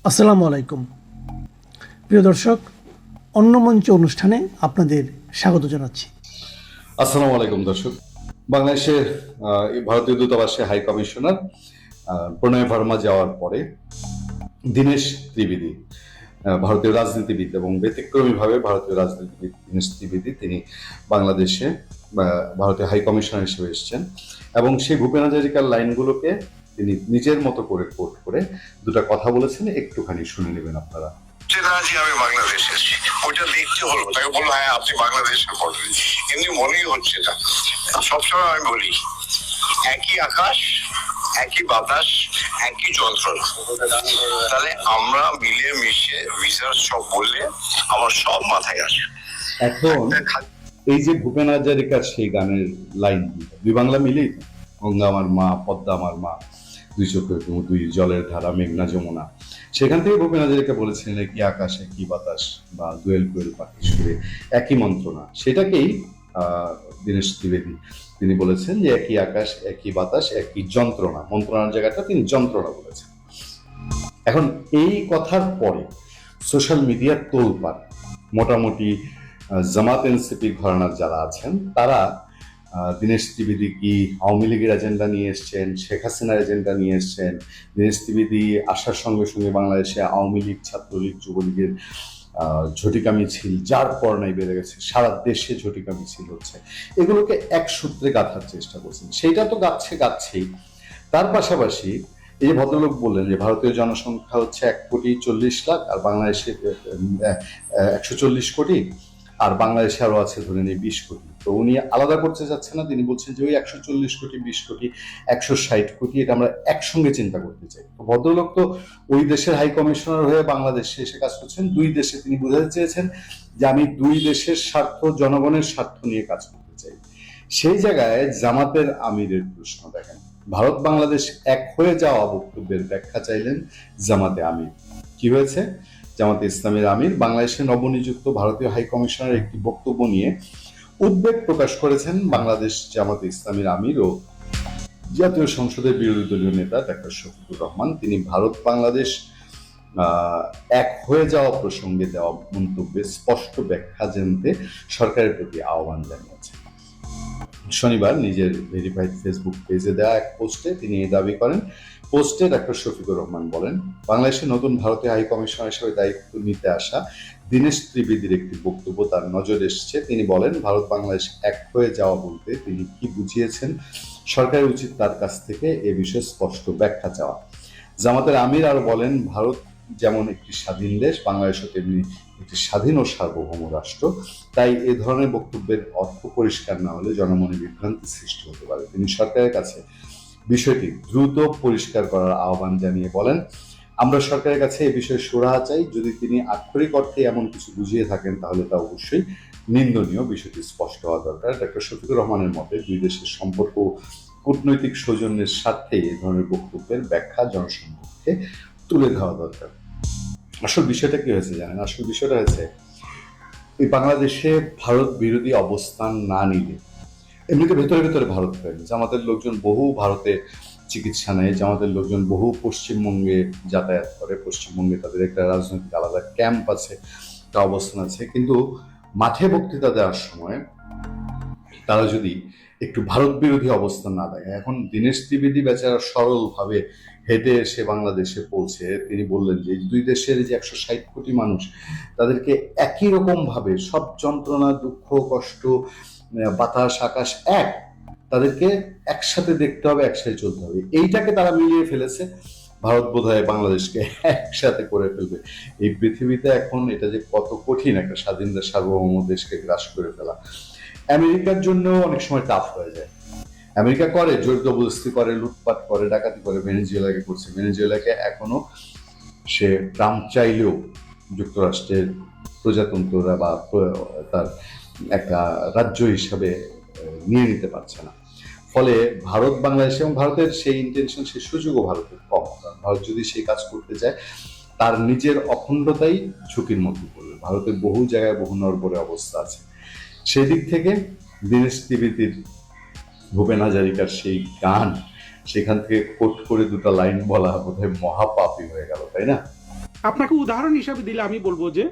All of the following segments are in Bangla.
আসসালামু আলাইকুম প্রিয় দর্শক, অন্য মঞ্চ অনুষ্ঠানে আপনাদের স্বাগত জানাচ্ছি। আসসালামু আলাইকুম দর্শক। বাংলাদেশের ভারতীয় দূতাবাসে হাই কমিশনার প্রণয় ভার্মা যাওয়ার পরে দীনেশ ত্রিবেদী, ভারতীয় রাজনীতিবিদ এবং ব্যতিক্রমীভাবে ভারতীয় রাজনীতিবিদ দীনেশ ত্রিবেদী, তিনি বাংলাদেশে ভারতীয় হাই কমিশনার হিসেবে এসেছেন এবং সেই ভূপেন হাজারিকার লাইনগুলোকে তিনি নিজের মতো করে কোট করে দুটা কথা বলেছেন, একটুখানি শুনে নেবেন আপনারা। আমি বাংলাদেশে এসেছি, ওইটা দেখতে হলো, তাকে বললো হ্যাঁ আপনি বাংলাদেশে পড়বেন, এমনি মনেই হচ্ছে না। সবসময় আমি বলি একই আকাশ, একই বাতাস, একই যন্ত্রণা। তাহলে আমরা মিলে মিশে রিসার্চ সব বললে আমার সব মাথায় আসে। এখন এই যে ভূপেন হাজারিকার সেই গানের লাইন, দুই বাংলা মিলেই তো, গঙ্গা আমার মা, পদ্মা আমার মা, দুই চোখের দুই জলের ধারা, মেঘনা যমুনা, সেখান থেকে ভূপেন হাজারিকা বলেছিলেন একই আকাশ একই বাতাস বা দোয়েল কোয়েল পাখি সুরে একই মন্ত্রণা। সেটাকেই দীনেশ ত্রিবেদী তিনি বলেছেন যে একই আকাশ একই বাতাস একই যন্ত্রণা, মন্ত্রণার জায়গাটা তিনি যন্ত্রণা বলেছেন। এখন এই কথার পরে সোশ্যাল মিডিয়ার তোলপাড়, মোটামুটি জামাত এনসিপি ঘরানার যারা আছেন তারা দীনেশ ত্রিবেদী কি আওয়ামী লীগের এজেন্ডা নিয়ে এসছেন, শেখ হাসিনার এজেন্ডা নিয়ে এসছেন, দীনেশ ত্রিবেদী আসার সঙ্গে সঙ্গে বাংলাদেশে আওয়ামী লীগ, ছাত্রলীগ, যুবলীগের ঝটিকা মিছিল যার পর নাই বেড়ে গেছে, সারা দেশে ঝটিকা মিছিল হচ্ছে, এগুলোকে এক সূত্রে গাঁথার চেষ্টা করছেন। সেইটা তো গাচ্ছেই, তার পাশাপাশি এই যে ভদ্রলোক বললেন যে ভারতীয় জনসংখ্যা হচ্ছে 1,40,00,000 আর বাংলাদেশে 140 কোটি, আর বাংলাদেশে আরো আছে ধরে নিয়ে 20 কোটি। তো উনি আলাদা করতে চাচ্ছেন না, তিনি বলছেন যে ওই 140 কোটি, 20 কোটি, 160 কোটি এটা আমরা একসঙ্গে চিন্তা করতে চাই। তো ভদ্রলোক তো ওই দেশের হাই কমিশনার হয়ে বাংলাদেশে এসে কাজ করছেন, দুই দেশে তিনি বোঝাতে চেয়েছেন যে আমি দুই দেশের স্বার্থ, জনগণের স্বার্থ নিয়ে কাজ করতে চাই। সেই জায়গায় জামাতের আমিরের প্রশ্ন দেখেন, ভারত বাংলাদেশ এক হয়ে যাওয়া বক্তব্যের ব্যাখ্যা চাইলেন জামাতে আমির। কি হয়েছে? জামাতে ইসলামের আমির বাংলাদেশে নবনিযুক্ত ভারতীয় হাই কমিশনারের একটি বক্তব্য নিয়ে উদ্বেগ প্রকাশ করেছেন বাংলাদেশ জামাতে ইসলামের আমির ও জাতীয় সংসদের বিরোধী দলীয় নেতা ডাক্তার শফিকুর রহমান। তিনি ভারত বাংলাদেশ এক হয়ে যাওয়া প্রসঙ্গে দেওয়া মন্তব্যে স্পষ্ট ব্যাখ্যা জানতে সরকারের প্রতি আহ্বান জানিয়েছেন। শনিবার নিজের ভেরিফাইড ফেসবুক পেজে দেওয়া এক পোস্টে তিনি এই দাবি করেন। পোস্টে ডাক্তার শফিকুর রহমান বলেন, বাংলাদেশে নতুন ভারতীয় হাই কমিশনার হিসেবে দায়িত্ব নিতে আসা দীনেশ ত্রিবেদীর একটি বক্তব্য তার নজরে এসেছে। তিনি বলেন, ভারত বাংলাদেশ এক হয়ে যাওয়া বলতে তিনি কি বুঝিয়েছেন, সরকারের উচিত তার কাছ থেকে এ বিষয়ে স্পষ্ট ব্যাখ্যা চাওয়া। জামাতের আমির আরো বলেন, ভারত যেমন একটি স্বাধীন দেশ, বাংলাদেশও তেমনি একটি স্বাধীন ও সার্বভৌম রাষ্ট্র। তাই এ ধরনের বক্তব্যের অর্থ পরিষ্কার না হলে জনমনে বিভ্রান্তি সৃষ্টি হতে পারে। তিনি সরকারের কাছে বিষয়টি দ্রুত পরিষ্কার করার আহ্বান জানিয়ে বলেন, আমরা সরকারের কাছে এ বিষয়ে সুরাহা চাই। যদি তিনি আক্ষরিক অর্থে এমন কিছু বুঝিয়ে থাকেন তাহলে তা অবশ্যই নিন্দনীয়, বিষয়টি স্পষ্ট হওয়া দরকার। ডাক্তার শফিকুর রহমানের মতে দুই দেশের সম্পর্ক কূটনৈতিক সৌজন্যের স্বার্থে এই ধরনের বক্তব্যের ব্যাখ্যা জনসম্মুখে তুলে ধরা দরকার। আসল বিষয়টা কি হয়েছে জানেন? আসল বিষয়টা হয়েছে এই বাংলাদেশে ভারত বিরোধী অবস্থান না নিলে, এমনিতে ভেতরে ভেতরে ভারত প্রেমী, জামাতের লোকজন বহু ভারতে চিকিৎসা নেয়, জামাতের লোকজন বহু পশ্চিমবঙ্গে যাতায়াত করে, পশ্চিমবঙ্গে তাদের একটা রাজনৈতিক আলাদা ক্যাম্প আছে, একটা অবস্থান আছে, কিন্তু মাঠে বক্তৃতা দেওয়ার সময় তারা যদি একটু ভারত বিরোধী অবস্থান না দেয়। এখন দীনেশ ত্রিবেদী বেচারা সরলভাবে হেঁটে এসে বাংলাদেশে পৌঁছে তিনি বললেন যে দুই দেশের যে 160 কোটি মানুষ, তাদেরকে একই রকম ভাবে সব যন্ত্রণা, দুঃখ, কষ্ট, বাতাস, আকাশ এক, তাদেরকে একসাথে দেখতে হবে, একসাথে চলতে হবে। এইটাকে তারা মিলিয়ে ফেলেছে। ভারত বোধহয় বাংলাদেশকে একসাথে করে ফেলবে। এই পৃথিবীতে এখন এটা যে কত কঠিন একটা স্বাধীন দেশ, সার্বভৌম দেশকে গ্রাস করে ফেলা, আমেরিকার জন্য অনেক সময় টাফ হয়ে যায়। আমেরিকা করে, জোর জবরদস্তি করে, লুটপাট করে, ডাকাতি করে, ভেনেজুয়েলাকে করছে। ভেনেজুয়েলাকে এখনো সে ট্রাম্প চাইলেও যুক্তরাষ্ট্রের প্রজাতন্ত্ররা বা তার একটা রাজ্য হিসাবে নিয়ে নিতে পারছে না। ফলে ভারত বাংলাদেশ এবং ভারতের সেই ইন্টেনশন, সেই সুযোগও ভারতের কম। ভারত যদি সেই কাজ করতে চায় তার নিজের অখণ্ডতাই ঝুঁকির মধ্যে পড়বে। ভারতের বহু জায়গায় বহু নড়বড়ে অবস্থা আছে। সেই দিক থেকে দীনেশ ত্রিবেদীর ভূপেন হাজারিকার সেই গান, সেখান থেকে কোট করে দুটো লাইন বলা বোধহয় মহাপাপী হয়ে গেল, তাই না? আপনাকে উদাহরণ হিসাবে দিলে আমি বলবো যে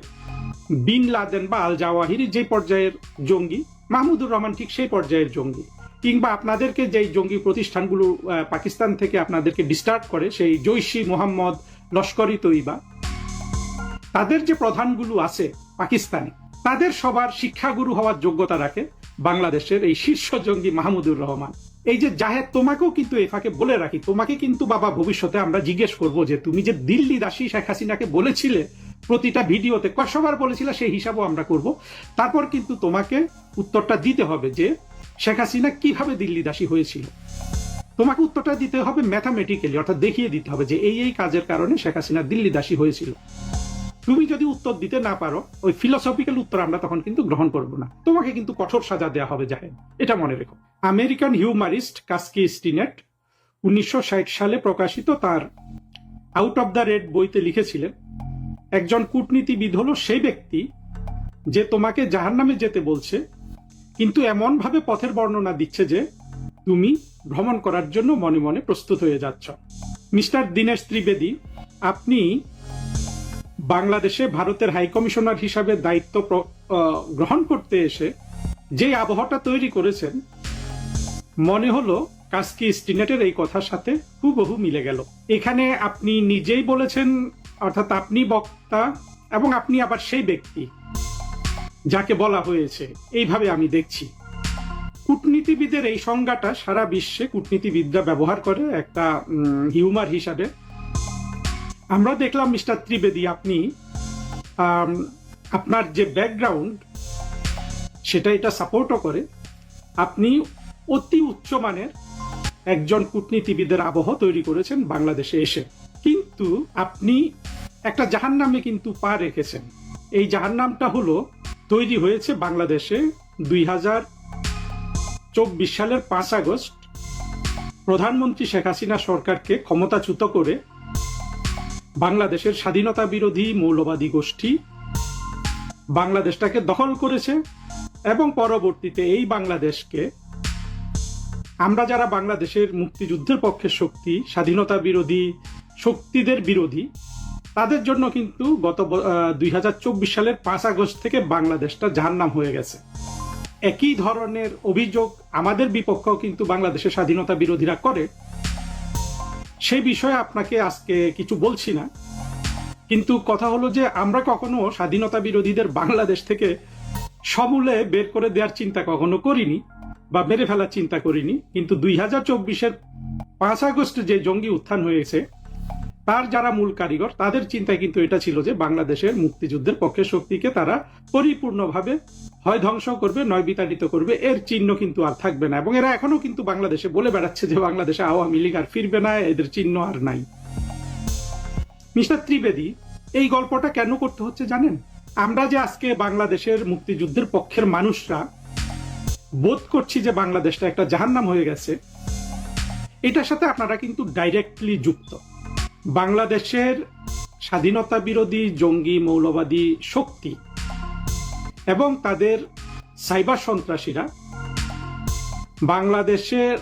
বিন লাদেন বা আল জাওয়াহিরি যে পর্যায়ের জঙ্গি, মাহমুদুর রহমান ঠিক সেই পর্যায়ের জঙ্গি। কিংবা আপনাদেরকে যেই জঙ্গি প্রতিষ্ঠানগুলো পাকিস্তান থেকে আপনাদেরকে ডিস্টার্ব করে, সেই জৈশি মোহাম্মদ, লস্করি তৈবা, তাদের যে প্রধানগুলো আছে পাকিস্তানে, তাদের সবার শিক্ষাগুরু হওয়ার যোগ্যতা রাখে বাংলাদেশের এই শীর্ষ জঙ্গি মাহমুদুর রহমান। এই যে জাহেদ, তোমাকেও কিন্তু এই ফাঁকে বলে রাখি, তোমাকে কিন্তু বাবা ভবিষ্যতে আমরা জিজ্ঞেস করব যে তুমি যে দিল্লি দাসী শেখ হাসিনাকে বলেছিলে প্রতিটা ভিডিওতে, কতবার বলেছিলে সেই হিসাবও আমরা করব। তারপর কিন্তু তোমাকে উত্তরটা দিতে হবে যে শেখ হাসিনা কিভাবে দিল্লি দাসী হয়েছিল। তোমাকে উত্তরটা দিতে হবে ম্যাথামেটিক্যালি, অর্থাৎ দেখিয়ে দিতে হবে যে এই কাজের কারণে শেখ হাসিনা দিল্লি দাসী হয়েছিল। তুমি যদি উত্তর দিতে না পারো, ওই ফিলোসফিক্যাল উত্তর আমরা তখন কিন্তু গ্রহণ করব না, তোমাকে কিন্তু কঠোর সাজা দেওয়া হবে জাহেদ, এটা মনে রেখো। আমেরিকান হিউমারিস্ট কাস্কি স্টিনেট 1960 সালে প্রকাশিত তার আউট অফ দ্য রেড বইতে লিখেছিলেন, একজন কূটনীতিবিদ হলো সেই ব্যক্তি যে তোমাকে জাহান্নামে যেতে বলছে, কিন্তু এমন ভাবে পথের বর্ণনা দিচ্ছে যে তুমি ভ্রমণ করার জন্য মনে মনে প্রস্তুত হয়ে যাচ্ছ। মিস্টার দীনেশ ত্রিবেদী, আপনি বাংলাদেশে ভারতের হাই কমিশনার হিসাবে দায়িত্ব গ্রহণ করতে এসে যে আবহাওয়াটা তৈরি করেছেন, মনে হলো কাস্কি স্টিনেটের এই কথার সাথে হুবহু মিলে গেল। এখানে আপনি নিজেই বলেছেন, অর্থাৎ আপনি বক্তা এবং আপনি আবার সেই ব্যক্তি যাকে বলা হয়েছে, এইভাবে আমি দেখছি। কূটনীতিবিদের এই সংজ্ঞাটা সারা বিশ্বে কূটনীতিবিদরা ব্যবহার করে একটা হিউমার হিসাবে। আমরা দেখলাম মিস্টার ত্রিবেদী, আপনি আপনার যে ব্যাকগ্রাউন্ড সেটা এটা সাপোর্টও করে, আপনি অতি উচ্চমানের একজন কূটনীতিবিদের আবহ তৈরি করেছেন বাংলাদেশে এসে। কিন্তু আপনি একটা জাহান্নামে কিন্তু পা রেখেছেন। এই জাহান্নামটা হলো তৈরি হয়েছে বাংলাদেশে 2024 সালের 5 আগস্ট প্রধানমন্ত্রী শেখ হাসিনা সরকারকে ক্ষমতাচ্যুত করে বাংলাদেশের স্বাধীনতা বিরোধী মৌলবাদী গোষ্ঠী বাংলাদেশটাকে দখল করেছে এবং পরবর্তীতে এই বাংলাদেশকে আমরা যারা বাংলাদেশের মুক্তিযুদ্ধের পক্ষের শক্তি, স্বাধীনতা বিরোধী শক্তিদের বিরোধী, তাদের জন্য কিন্তু গত 2024 সালের 5 আগস্ট থেকে বাংলাদেশটা জাহান্নাম হয়ে গেছে। একই ধরনের অভিযোগ আমাদের বিপক্ষেও কিন্তু বাংলাদেশের স্বাধীনতা বিরোধীরা করে। সেই বিষয়ে আপনাকে আজকে কিছু বলছি না, কিন্তু কথা হলো যে আমরা কখনো স্বাধীনতা বিরোধীদের বাংলাদেশ থেকে সমূলে বের করে দেওয়ার চিন্তা কখনো করিনি বা মেরে ফেলার চিন্তা করিনি। কিন্তু 2024-এর 5 আগস্ট যে জঙ্গি উত্থান হয়েছে, তার যারা মূল কারিগর, তাদের চিন্তায় কিন্তু এটা ছিল যে বাংলাদেশের মুক্তিযুদ্ধের পক্ষের শক্তিকে তারা পরিপূর্ণভাবে হয় ধ্বংস করবে, নয় বিতাড়িত করবে, এর চিহ্ন কিন্তু আর থাকবে না। এবং এরা এখনো কিন্তু বাংলাদেশে বলে বেড়াচ্ছে যে বাংলাদেশে আওয়ামী লীগ আর ফিরবে না, এদের চিহ্ন আর নাই। মিস্টার ত্রিবেদী, এই গল্পটা কেন করতে হচ্ছে জানেন? আমরা যে আজকে বাংলাদেশের মুক্তিযুদ্ধের পক্ষের মানুষরা বোধ করছি যে বাংলাদেশটা একটা জাহান্নাম হয়ে গেছে, এটার সাথে আপনারা কিন্তু ডাইরেক্টলি যুক্ত। বাংলাদেশের স্বাধীনতা বিরোধী জঙ্গি মৌলবাদী শক্তি এবং তাদের সাইবার সন্ত্রাসীরা বাংলাদেশের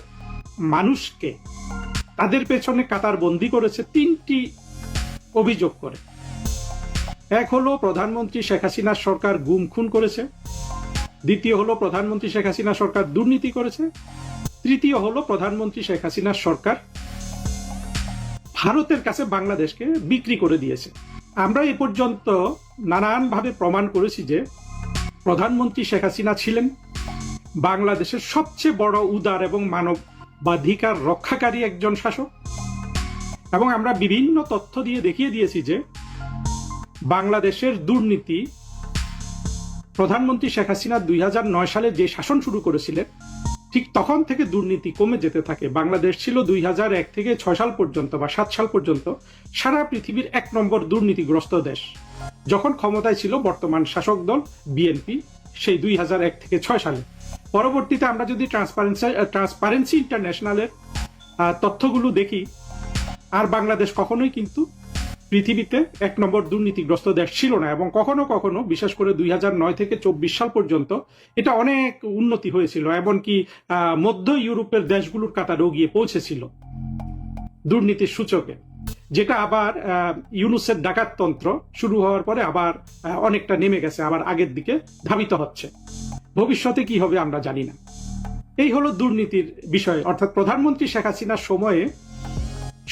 মানুষকে তাদের পেছনে কাতারবন্দি করেছে 3টি অভিযোগ করে। এক হলো প্রধানমন্ত্রী শেখ হাসিনার সরকার গুম খুন করেছে, দ্বিতীয় হলো প্রধানমন্ত্রী শেখ হাসিনা সরকার দুর্নীতি করেছে, তৃতীয় হলো প্রধানমন্ত্রী শেখ হাসিনার সরকার ভারতের কাছে বাংলাদেশকে বিক্রি করে দিয়েছে। আমরা এ পর্যন্ত নানানভাবে প্রমাণ করেছি যে প্রধানমন্ত্রী শেখ হাসিনা ছিলেন বাংলাদেশের সবচেয়ে বড় উদার এবং মানবাধিকার রক্ষাকারী একজন শাসক, এবং আমরা বিভিন্ন তথ্য দিয়ে দেখিয়ে দিয়েছি যে বাংলাদেশের দুর্নীতি প্রধানমন্ত্রী শেখ হাসিনা 2009 সালে যে শাসন শুরু করেছিলেন, ঠিক তখন থেকে দুর্নীতি কমে যেতে থাকে। বাংলাদেশ ছিল 2001 থেকে 6 সাল পর্যন্ত বা 7 সাল পর্যন্ত সারা পৃথিবীর 1 নম্বর দুর্নীতিগ্রস্ত দেশ। যখন ক্ষমতায় ছিল বর্তমান শাসক দল বিএনপি, সেই 2001 থেকে 6 সালে। পরবর্তীতে আমরা যদি ট্রান্সপারেন্সি ইন্টারন্যাশনালের তথ্যগুলো দেখি, আর বাংলাদেশ কখনোই কিন্তু পৃথিবীতে 1 নম্বর দুর্নীতিগ্রস্ত দেশ ছিল না। এবং কখনো কখনো, বিশেষ করে 2009 থেকে 24 সাল পর্যন্ত এটা অনেক উন্নতি হয়েছিল, এমনকি মধ্য ইউরোপের দেশগুলোর কাতারেও গিয়ে পৌঁছেছিল দুর্নীতির সূচকে। যেটা আবার ইউনুসের ডাকাততন্ত্র শুরু হওয়ার পরে আবার অনেকটা নেমে গেছে, আবার আগের দিকে ধাবিত হচ্ছে। ভবিষ্যতে কি হবে আমরা জানি না। এই হলো দুর্নীতির বিষয়, অর্থাৎ প্রধানমন্ত্রী শেখ হাসিনার সময়ে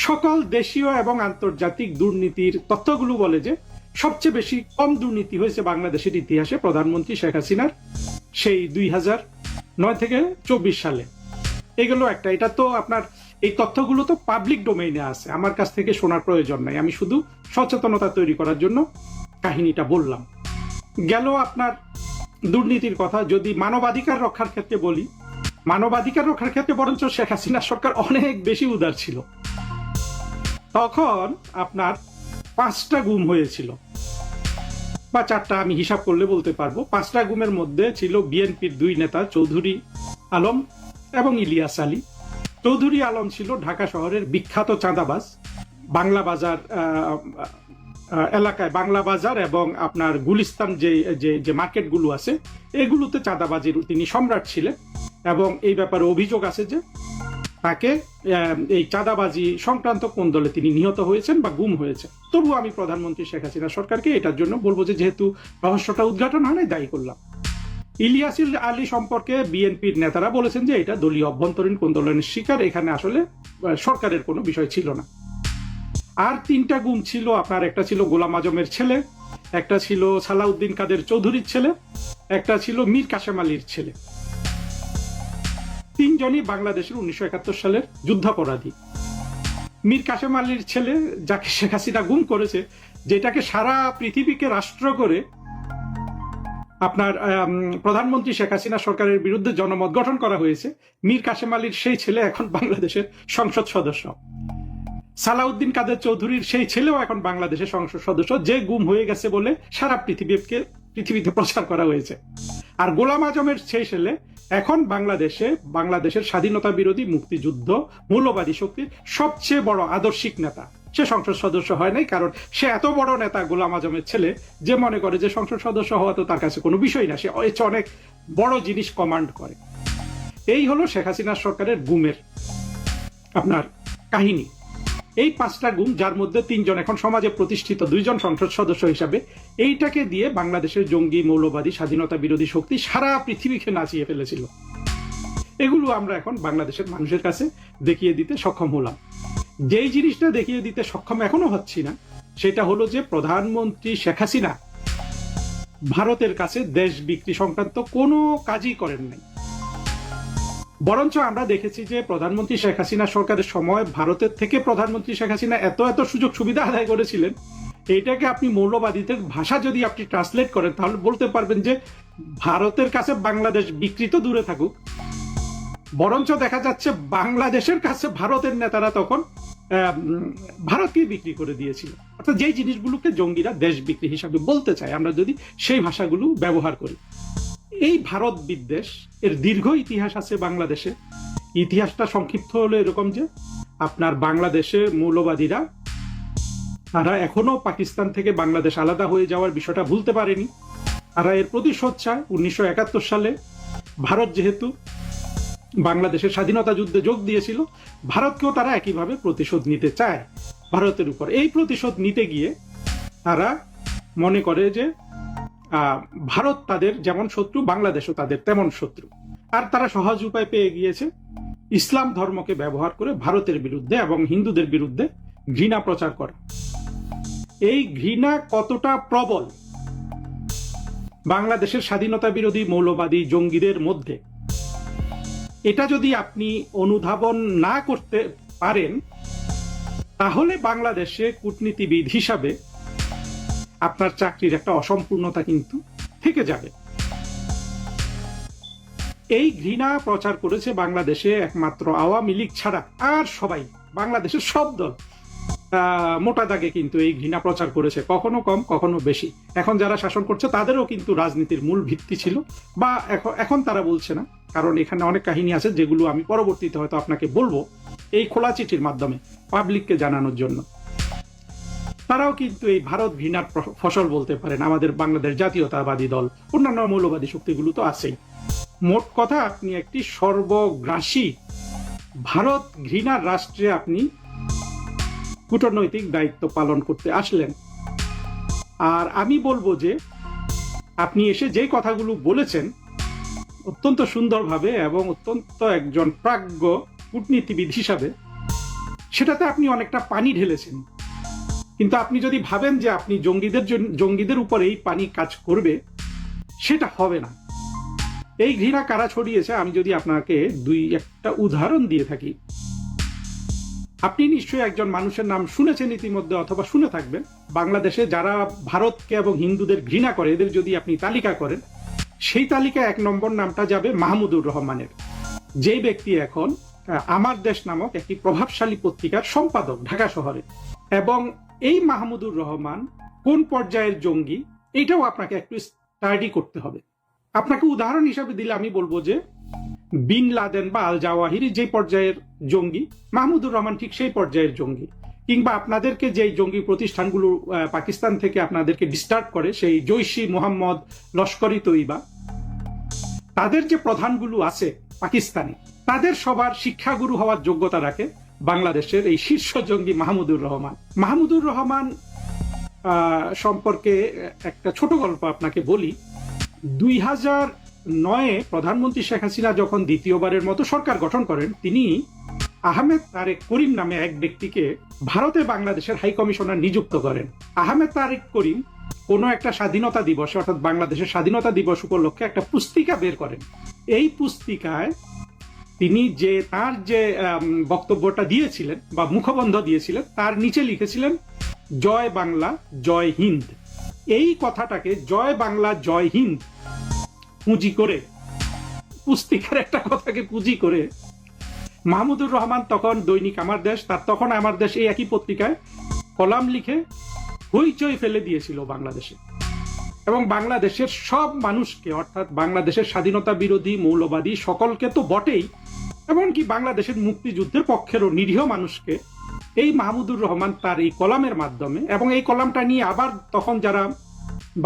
সকল দেশীয় এবং আন্তর্জাতিক দুর্নীতির তথ্যগুলো বলে যে সবচেয়ে বেশি কম দুর্নীতি হয়েছে বাংলাদেশের ইতিহাসে প্রধানমন্ত্রী শেখ হাসিনার সেই 2009 থেকে 24 সালে। এগুলো একটা, এটা তো আপনার এই তথ্যগুলো তো পাবলিক ডোমেইনে আছে, আমার কাছ থেকে শোনার প্রয়োজন নাই, আমি শুধু সচেতনতা তৈরি করার জন্য কাহিনীটা বললাম। গেল আপনার দুর্নীতির কথা। যদি মানবাধিকার রক্ষার ক্ষেত্রে বলি, মানবাধিকার রক্ষার ক্ষেত্রে বরঞ্চ শেখ হাসিনা সরকার অনেক বেশি উদার ছিল। তখন আপনার 5টা গুম হয়েছিল, বা 4টা, আমি হিসাব করলে বলতে পারবো। 5টা গুমের মধ্যে ছিল বিএনপির 2 নেতা চৌধুরী আলম এবং ইলিয়াস আলী। চৌধুরী আলম ছিল ঢাকা শহরের বিখ্যাত চাঁদাবাজ। বাংলা বাজার এলাকায়, বাংলা বাজার এবং আপনার গুলিস্তান যে মার্কেটগুলো আছে এগুলোতে চাঁদাবাজির তিনি সম্রাট ছিলেন, এবং এই ব্যাপারে অভিযোগ আছে যে তাকে এই চাঁদাবাজি সংক্রান্ত কোন দলে তিনি নিহত হয়েছেন বা গুম হয়েছে। তবু আমি প্রধানমন্ত্রী শেখ হাসিনা সরকারকে এটার জন্য বলবো যে যেহেতু রহস্যটা উদ্ঘাটন হয় নাই, দায়ী করলাম। ইলিয়াস আলী সম্পর্কে বিএনপির নেতারা বলেছেন যে এটা দলীয় অভ্যন্তরীণ কোন্দলের শিকার, এখানে আসলে সরকারের কোনো বিষয় ছিল না। আর 3টা গুম ছিল আপনার, একটা ছিল গোলাম আজমের ছেলে, একটা ছিল সালাউদ্দিন কাদের চৌধুরীর ছেলে, একটা ছিল মীর কাসেম আলীর ছেলে। 3 জনই বাংলাদেশের 1971 সালের যুদ্ধাপরাধী। মীর কাসেম আলীর ছেলে, যাকে শেখ হাসিনা গুম করেছে, যেটাকে সারা পৃথিবীকে রাষ্ট্র করে আপনার প্রধানমন্ত্রী শেখ হাসিনা সরকারের বিরুদ্ধে জনমত গঠন করা হয়েছে, মীর কাসেম আলীর সেই ছেলে এখন বাংলাদেশের সংসদ সদস্য। সালাউদ্দিন কাদের চৌধুরীর সেই ছেলেও এখন বাংলাদেশের সংসদ সদস্য, যে গুম হয়ে গেছে বলে সারা পৃথিবীতে প্রচার করা হয়েছে। আর গোলাম আজমের সেই ছেলে এখন বাংলাদেশের স্বাধীনতা বিরোধী, মুক্তিযুদ্ধ, মৌলবাদী শক্তির সবচেয়ে বড় আদর্শিক নেতা। সে সংসদ সদস্য হয় নাই, কারণ সে এত বড় নেতা গোলাম আজমের ছেলে, যে মনে করে যে সংসদ সদস্য হওয়া তো তার কাছে কোনো বিষয় না, সে অনেক বড় জিনিস কমান্ড করে। এই হলো শেখ হাসিনা সরকারের গুমের আপনার কাহিনী। এই 5টা গুম, যার মধ্যে 3 জন এখন সমাজে প্রতিষ্ঠিত, 2 জন সংসদ সদস্য হিসাবে, এইটাকে দিয়ে বাংলাদেশের জঙ্গি, মৌলবাদী, স্বাধীনতা বিরোধী শক্তি সারা পৃথিবীকে নাচিয়ে ফেলেছিল। এগুলো আমরা এখন বাংলাদেশের মানুষের কাছে দেখিয়ে দিতে সক্ষম হলাম। যেই জিনিসটা দেখিয়ে দিতে সক্ষম এখনো হচ্ছি না, সেটা হলো যে প্রধানমন্ত্রী শেখ হাসিনা ভারতের কাছে দেশ বিক্রি সংক্রান্ত কোনো কাজই করেন নাই। বরঞ্চ আমরা দেখেছি যে প্রধানমন্ত্রী শেখ হাসিনা সরকারের সময় ভারতের থেকে প্রধানমন্ত্রী শেখ হাসিনা এত সুযোগ সুবিধা আদায় করেছিলেন, এইটাকে আপনি মৌলবাদীদের ভাষা যদি আপনি ট্রান্সলেট করেন, তাহলে বলতে পারবেন যে ভারতের কাছে বাংলাদেশ বিকৃত দূরে থাকুক, বরঞ্চ দেখা যাচ্ছে বাংলাদেশের কাছে ভারতের নেতারা তখন ভারতকে বিক্রি করে দিয়েছিল। অর্থাৎ যেই জিনিসগুলোকে জঙ্গিরা দেশ বিক্রি হিসাবে বলতে চায়, আমরা যদি সেই ভাষাগুলো ব্যবহার করি। এই ভারত বিদ্বেষ এর দীর্ঘ ইতিহাস আছে বাংলাদেশে। ইতিহাসটা সংক্ষিপ্ত হলো এরকম যে আপনার বাংলাদেশে মৌলবাদীরা তারা এখনো পাকিস্তান থেকে বাংলাদেশ আলাদা হয়ে যাওয়ার বিষয়টা ভুলতে পারেনি। তারা এর প্রতিশোধ চায়। 1971 সালে ভারত যেহেতু বাংলাদেশের স্বাধীনতা যুদ্ধে যোগ দিয়েছিল, ভারতকেও তারা একইভাবে প্রতিশোধ নিতে চায় ভারতের উপর। এই প্রতিশোধ নিতে গিয়ে তারা মনে করে যে ভারত তাদের যেমন শত্রু, বাংলাদেশও তাদের তেমন শত্রু। আর তারা সহজ উপায় পেয়ে গিয়েছে ইসলাম ধর্মকে ব্যবহার করে ভারতের বিরুদ্ধে এবং হিন্দুদের বিরুদ্ধে ঘৃণা প্রচার করা। এই ঘৃণা কতটা প্রবল বাংলাদেশের স্বাধীনতা বিরোধী মৌলবাদী জঙ্গিদের মধ্যে, এটা যদি আপনি অনুধাবন না করতে পারেন, তাহলে বাংলাদেশে কূটনীতিবিদ হিসাবে আপনার চাকরির একটা অসম্পূর্ণতা কিন্তু থেকে যাবে। এই ঘৃণা প্রচার করেছে বাংলাদেশে একমাত্র আওয়ামী লীগ ছাড়া আর সবাই, বাংলাদেশের সব দল মোটা দাগে কিন্তু এই ঘৃণা প্রচার করেছে, কখনো কম কখনো বেশি। এখন যারা শাসন করছে তাদেরও কিন্তু রাজনীতির মূল ভিত্তি ছিল, বা এখন তারা বলছে না, কারণ এখানে অনেক কাহিনী আছে যেগুলো আমি পরবর্তীতে হয়তো আপনাকে বলবো এই খোলা চিঠির মাধ্যমে পাবলিককে জানানোর জন্য। তারাও কিন্তু এই ভারত ঘৃণার ফসল বলতে পারেন। আমাদের বাংলাদেশ জাতীয়তাবাদী দল, অন্যান্য মৌলবাদী শক্তিগুলো তো আছেই। মোট কথা, আপনি একটি সর্বগ্রাসী ভারত ঘৃণার রাষ্ট্রে আপনি কূটনৈতিক দায়িত্ব পালন করতে আসলেন। আর আমি বলবো যে আপনি এসে যে কথাগুলো বলেছেন অত্যন্ত সুন্দরভাবে এবং অত্যন্ত একজন প্রাজ্ঞ কূটনীতিবিদ হিসাবে, সেটাতে আপনি অনেকটা পানি ঢেলেছেন। কিন্তু আপনি যদি ভাবেন যে আপনি জঙ্গিদের উপর এই পানি কাজ করবে, সেটা হবে না। এই ঘৃণা কারা ছড়িয়েছে আমি যদি আপনাকে একটা উদাহরণ দিয়ে থাকি। আপনি নিশ্চয়ই একজন মানুষের নাম শুনেছেন ইতিমধ্যে অথবা শুনে থাকবেন। বাংলাদেশে যারা ভারতকে এবং হিন্দুদের ঘৃণা করে, এদের যদি আপনি তালিকা করেন, সেই তালিকায় 1 নম্বর নামটা যাবে মাহমুদুর রহমানের, যে ব্যক্তি এখন আমার দেশ নামক একটি প্রভাবশালী পত্রিকার সম্পাদক ঢাকা শহরে। এবং এই মাহমুদুর রহমান কোন পর্যায়ের জঙ্গি, এটাও আপনাকে একটু স্টাডি করতে হবে। আপনাকে উদাহরণ হিসাবে দিলে আমি বলবো যে বিন লাদেন বা আল জাওয়াহিরি যে পর্যায়ের জঙ্গি, মাহমুদুর রহমান ঠিক সেই পর্যায়ের জঙ্গি। কিংবা আপনাদেরকে যে জঙ্গি প্রতিষ্ঠানগুলো পাকিস্তান থেকে আপনাদেরকে ডিস্টার্ব করে, সেই জৈশি মোহাম্মদ, লস্করি তৈবা, তাদের যে প্রধানগুলো আছে পাকিস্তানে, তাদের সবার শিক্ষাগুরু হওয়ার যোগ্যতা রাখে বাংলাদেশের এই শীর্ষ জঙ্গি মাহমুদুর রহমান। মাহমুদুর রহমান সম্পর্কে একটা ছোট গল্প আপনাকে বলি। 2009-এ প্রধানমন্ত্রী শেখ হাসিনা যখন দ্বিতীয়বারের মতো সরকার গঠন করেন, তিনি আহমেদ তারেক করিম নামে এক ব্যক্তিকে ভারতে বাংলাদেশের হাই কমিশনার নিযুক্ত করেন। আহমেদ তারেক করিম কোনো একটা স্বাধীনতা দিবসে, অর্থাৎ বাংলাদেশের স্বাধীনতা দিবস উপলক্ষে একটা পুস্তিকা বের করেন। এই পুস্তিকায় তিনি তার যে বক্তব্যটা দিয়েছিলেন বা মুখবন্ধ দিয়েছিলেন, তার নিচে লিখেছিলেন জয় বাংলা জয় হিন্দ। এই কথাটাকে জয় বাংলা জয় হিন্দ পুঁজি করে, পুস্তিকার একটা কথাকে পুঁজি করে, মাহমুদুর রহমান তখন দৈনিক আমার দেশ, তার তখন আমার দেশ এই একই পত্রিকায় কলাম লিখে হইচই ফেলে দিয়েছিল বাংলাদেশে। এবং বাংলাদেশের সব মানুষকে, অর্থাৎ বাংলাদেশের স্বাধীনতা বিরোধী, মৌলবাদী সকলকে তো বটেই, এমনকি বাংলাদেশের মুক্তিযুদ্ধের পক্ষেরও নিরীহ মানুষকে এই মাহমুদুর রহমান তার এই কলামের মাধ্যমে, এবং এই কলামটা নিয়ে আবার তখন যারা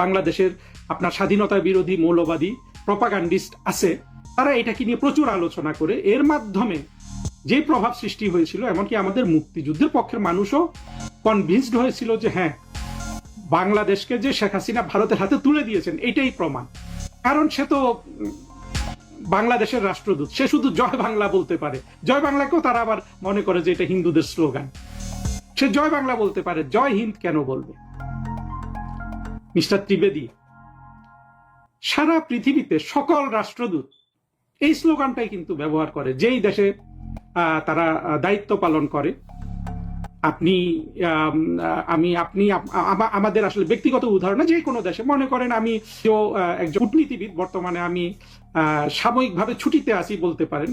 বাংলাদেশের আপনার স্বাধীনতা বিরোধী মৌলবাদী প্রপাগান্ডিস্ট আছে, তারা এটাকে নিয়ে প্রচুর আলোচনা করে এর মাধ্যমে যে প্রভাব সৃষ্টি হয়েছিল, এমনকি আমাদের মুক্তিযুদ্ধের পক্ষের মানুষও কনভিন্সড হয়েছিল যে হ্যাঁ, বাংলাদেশকে যে শেখ হাসিনা ভারতের হাতে তুলে দিয়েছেন এটাই প্রমাণ। কারণ সে তো বাংলাদেশের রাষ্ট্রদূত, সে শুধু জয় বাংলা বলতে পারে। জয় বাংলাকেও তারা আবার মনে করে যে এটা হিন্দুদের স্লোগান। সে জয় বাংলা বলতে পারে, জয় হিন্দ কেন বলবে? মিস্টার ত্রিবেদী, সারা পৃথিবীতে সকল রাষ্ট্রদূত এই স্লোগানটাই কিন্তু ব্যবহার করে যেই দেশে তারা দায়িত্ব পালন করে। আমাদের আসলে ব্যক্তিগত উদাহরণ, যে কোনো দেশে মনে করেন আমি একজন কূটনীতিবিদ, বর্তমানে আমি সাময়িকভাবে ছুটিতে আছি বলতে পারেন,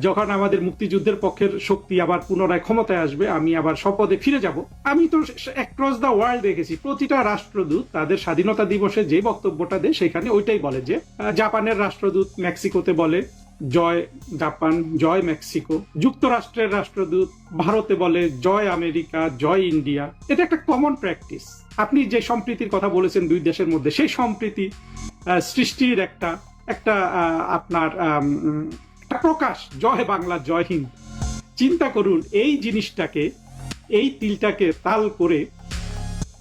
যখন আমাদের মুক্তিযুদ্ধের পক্ষের শক্তি আবার পুনরায় ক্ষমতায় আসবে, আমি আবার স্বপদে ফিরে যাব। আমি তো অ্যাক্রস দ্য ওয়ার্ল্ড দেখেছি প্রতিটা রাষ্ট্রদূত তাদের স্বাধীনতা দিবসে যে বক্তব্যটা দেয় সেখানে ওইটাই বলে যে জাপানের রাষ্ট্রদূত মেক্সিকোতে বলে জয় জাপান, জয় মেক্সিকো। যুক্তরাষ্ট্রের রাষ্ট্রদূত ভারতে বলে জয় আমেরিকা, জয় ইন্ডিয়া। এটা একটা কমন প্র্যাকটিস। আপনি যে সম্প্রীতির কথা বলেছেন দুই দেশের মধ্যে, সেই সম্প্রীতি সৃষ্টির একটা আপনার প্রকাশ জয় বাংলা জয় হিন্দ। চিন্তা করুন, এই জিনিসটাকে, এই তিলটাকে তাল করে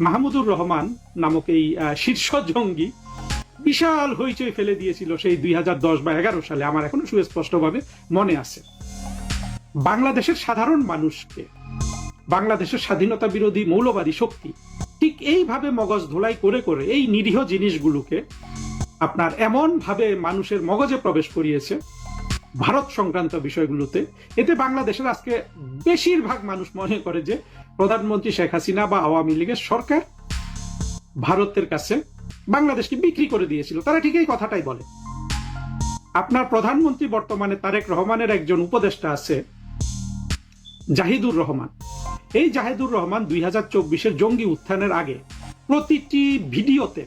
মাহমুদুর রহমান নামক এই শীর্ষ জঙ্গি বিশাল হইচই ফেলে দিয়েছিল সেই 2010 বা 11 সালে। আমার এখনো সুস্পষ্টভাবে মনে আছে। বাংলাদেশের সাধারণ মানুষকে, বাংলাদেশের স্বাধীনতা বিরোধী মৌলবাদী শক্তি ঠিক এইভাবে মগজ ধোলাই করে করে এই নিরীহ জিনিসগুলোকে আপনার এমন ভাবে মানুষের মগজে প্রবেশ করিয়েছে ভারত সংক্রান্ত বিষয়গুলোতে। এতে বাংলাদেশের আজকে বেশিরভাগ মানুষ মনে করে যে প্রধানমন্ত্রী শেখ হাসিনা বা আওয়ামী লীগের সরকার ভারতের কাছে বাংলাদেশকে বিক্রি করে দিয়েছিল। তারা ঠিক এই কথাটাই বলে। আপনার প্রধানমন্ত্রী বর্তমানে তারেক রহমানের একজন উপদেষ্টা আছে জাহিদুর রহমান। এই জাহিদুর রহমান 2024-এর জঙ্গি উত্থানের আগে প্রতিটি ভিডিওতে